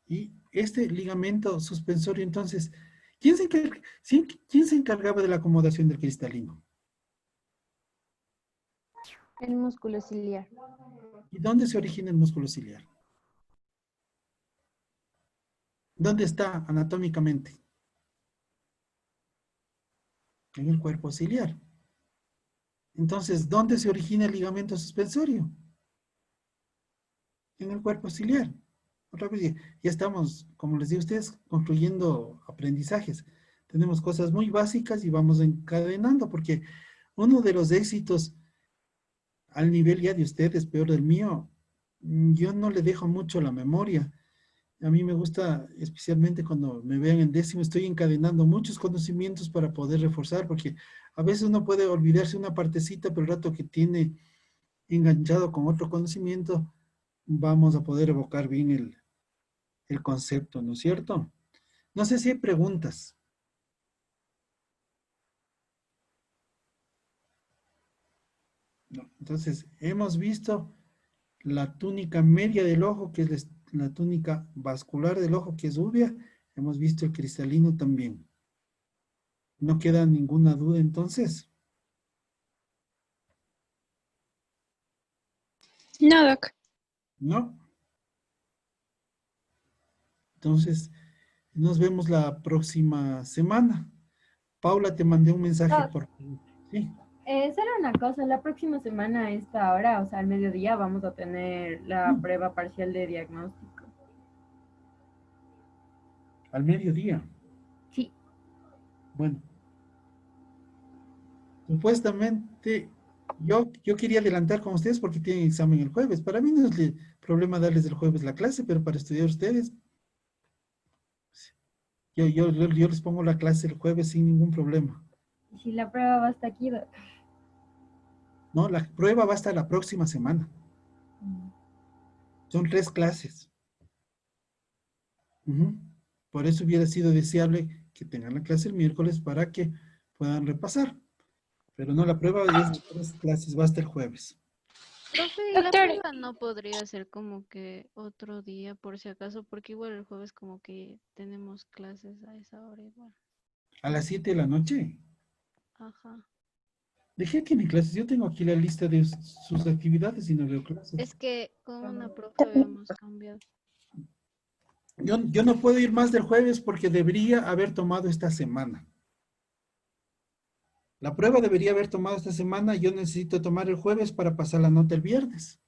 Y este ligamento suspensorio, entonces, ¿quién se encargaba de la acomodación del cristalino? El músculo ciliar. ¿Y dónde se origina el músculo ciliar? ¿Dónde está anatómicamente? En el cuerpo ciliar. Entonces, ¿dónde se origina el ligamento suspensorio? En el cuerpo ciliar. Otra vez, ya estamos, como les digo a ustedes, construyendo aprendizajes. Tenemos cosas muy básicas y vamos encadenando, porque uno de los éxitos al nivel ya de ustedes, peor del mío, yo no le dejo mucho la memoria. A mí me gusta, especialmente cuando me vean en décimo, estoy encadenando muchos conocimientos para poder reforzar, porque a veces uno puede olvidarse una partecita, pero el rato que tiene enganchado con otro conocimiento, vamos a poder evocar bien el concepto, ¿no es cierto? No sé si hay preguntas. No. Entonces, hemos visto la túnica media del ojo, que es la túnica vascular del ojo, que es uvea. Hemos visto el cristalino también. ¿No queda ninguna duda entonces? No, Doc. ¿No? Entonces, nos vemos la próxima semana. Paula, te mandé un mensaje Doc, por... Sí. solo una cosa, la próxima semana a esta hora, o sea, al mediodía, vamos a tener la prueba parcial de diagnóstico. Al mediodía. Sí. Bueno. Supuestamente, yo quería adelantar con ustedes porque tienen examen el jueves. Para mí no es problema darles el jueves la clase, pero para estudiar ustedes, yo les pongo la clase el jueves sin ningún problema. ¿Y si la prueba va hasta aquí, Doc? No, la prueba va hasta la próxima semana. Son 3 clases. Por eso hubiera sido deseable que tengan la clase el miércoles para que puedan repasar. Pero no, la prueba es de 3 clases, va hasta el jueves. Profe, ¿y la Doctor. prueba no podría ser como que otro día, por si acaso? Porque igual el jueves como que tenemos clases a esa hora igual. A las 7 de la noche. Ajá. Dejé aquí mi clases. Yo tengo aquí la lista de sus actividades y no veo clases. Es que con una profe habíamos cambiado. Yo no puedo ir más del jueves porque debería haber tomado esta semana. La prueba debería haber tomado esta semana. Yo necesito tomar el jueves para pasar la nota el viernes.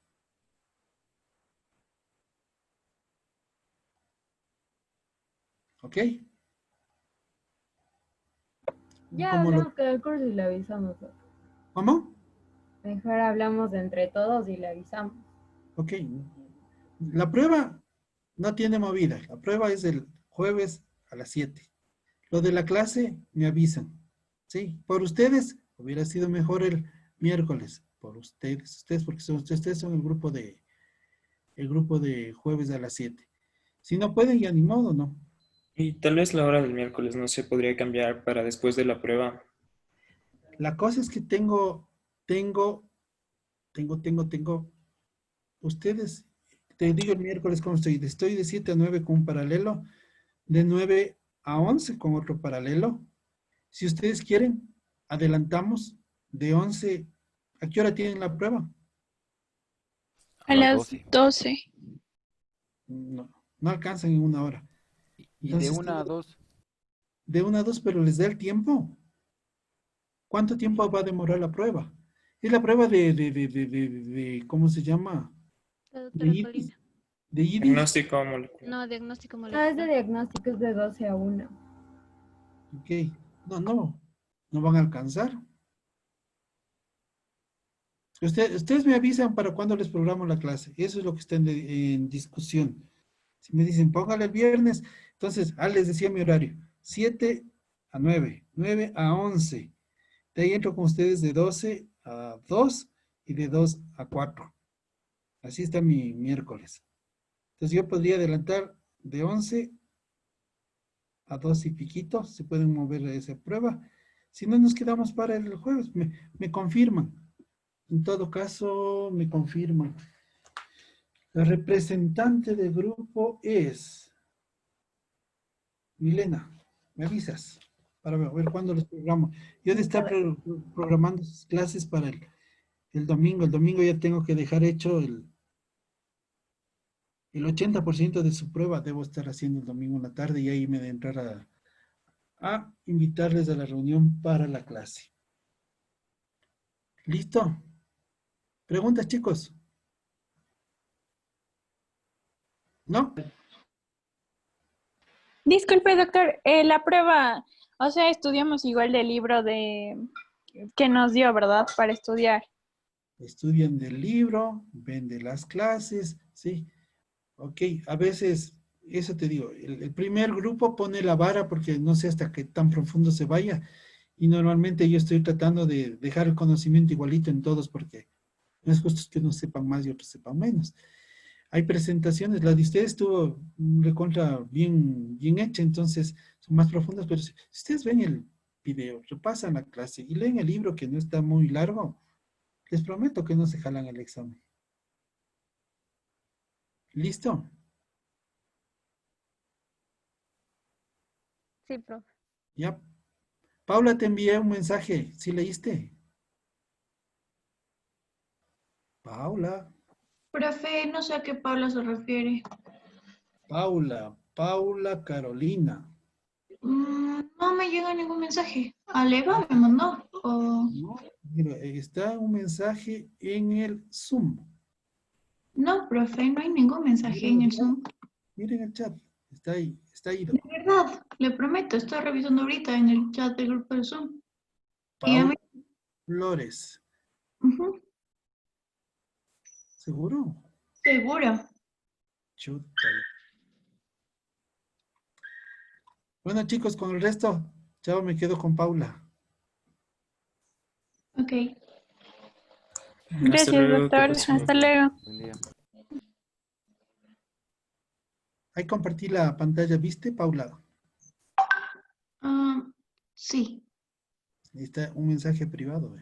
¿Ok? Ya hablamos con el curso y le avisamos, Doc. ¿Cómo? Mejor hablamos entre todos y le avisamos. Ok. La prueba no tiene movida. La prueba es el jueves a las 7. Lo de la clase me avisan. Sí, por ustedes hubiera sido mejor el miércoles. Por ustedes porque ustedes son el grupo de jueves a las 7. Si no pueden, ya ni modo, ¿no? Y tal vez la hora del miércoles no se podría cambiar para después de la prueba. La cosa es que tengo, ustedes, te digo el miércoles cómo estoy. Estoy de 7 a 9 con un paralelo, de 9 a 11 con otro paralelo. Si ustedes quieren, adelantamos de 11. ¿A qué hora tienen la prueba? A las 12. No, no alcanzan en una hora. Y Entonces, de 1 a 2. de 1 a 2, pero les da el tiempo. ¿Cuánto tiempo va a demorar la prueba? Es la prueba de ¿cómo se llama? La De doctora IDIS. Colina. De IDIS. Diagnóstico molecular. No, diagnóstico No, es de molecular. diagnóstico, es de 12 a 1. Ok. No van a alcanzar. Ustedes me avisan para cuándo les programo la clase. Eso es lo que está en discusión. Si me dicen, póngale el viernes, entonces, les decía mi horario, 7 a 9, 9 a 11. De ahí entro con ustedes de 12 a 2 y de 2 a 4. Así está mi miércoles. Entonces yo podría adelantar de 11 a 2 y piquito, se pueden mover a esa prueba. Si no, nos quedamos para el jueves, me confirman. En todo caso, me confirman. La representante del grupo es Milena. ¿Me avisas? Para ver cuándo los programo. Yo de estar programando sus clases para el domingo. El domingo ya tengo que dejar hecho el 80% de su prueba. Debo estar haciendo el domingo en la tarde y ahí me de entrar a invitarles a la reunión para la clase. ¿Listo? ¿Preguntas, chicos? ¿No? Disculpe, doctor, la prueba, o sea, estudiamos igual del libro que nos dio, ¿verdad? Para estudiar. Estudian del libro, ven de las clases, ¿sí? Ok, a veces, eso te digo, el primer grupo pone la vara porque no sé hasta qué tan profundo se vaya y normalmente yo estoy tratando de dejar el conocimiento igualito en todos porque no es justo que unos sepan más y otros sepan menos. Hay presentaciones, la de ustedes estuvo recontra bien hecha, entonces son más profundas, pero si ustedes ven el video, repasan la clase y leen el libro que no está muy largo, les prometo que no se jalan el examen. ¿Listo? Sí, profe. Ya. Paula, te envié un mensaje. ¿Sí leíste? Paula, Profe, no sé a qué Paula se refiere. Paula Carolina. No me llega ningún mensaje. ¿Aleva me mandó? No, mira, está un mensaje en el Zoom. No, profe, no hay ningún mensaje en el Zoom. Miren el chat. Está ahí, está ido. De verdad, le prometo, estoy revisando ahorita en el chat del grupo de Zoom. Y a Paula mí, Flores. ujú, ¿Seguro? seguro. Chuta. Bueno, chicos, con el resto, chao, me quedo con Paula. Ok. Hasta Gracias, luego, que doctor. pasen Hasta buen día. luego. Buen día. Ahí compartí la pantalla, ¿viste, Paula? Ah, sí. Ahí está un mensaje privado.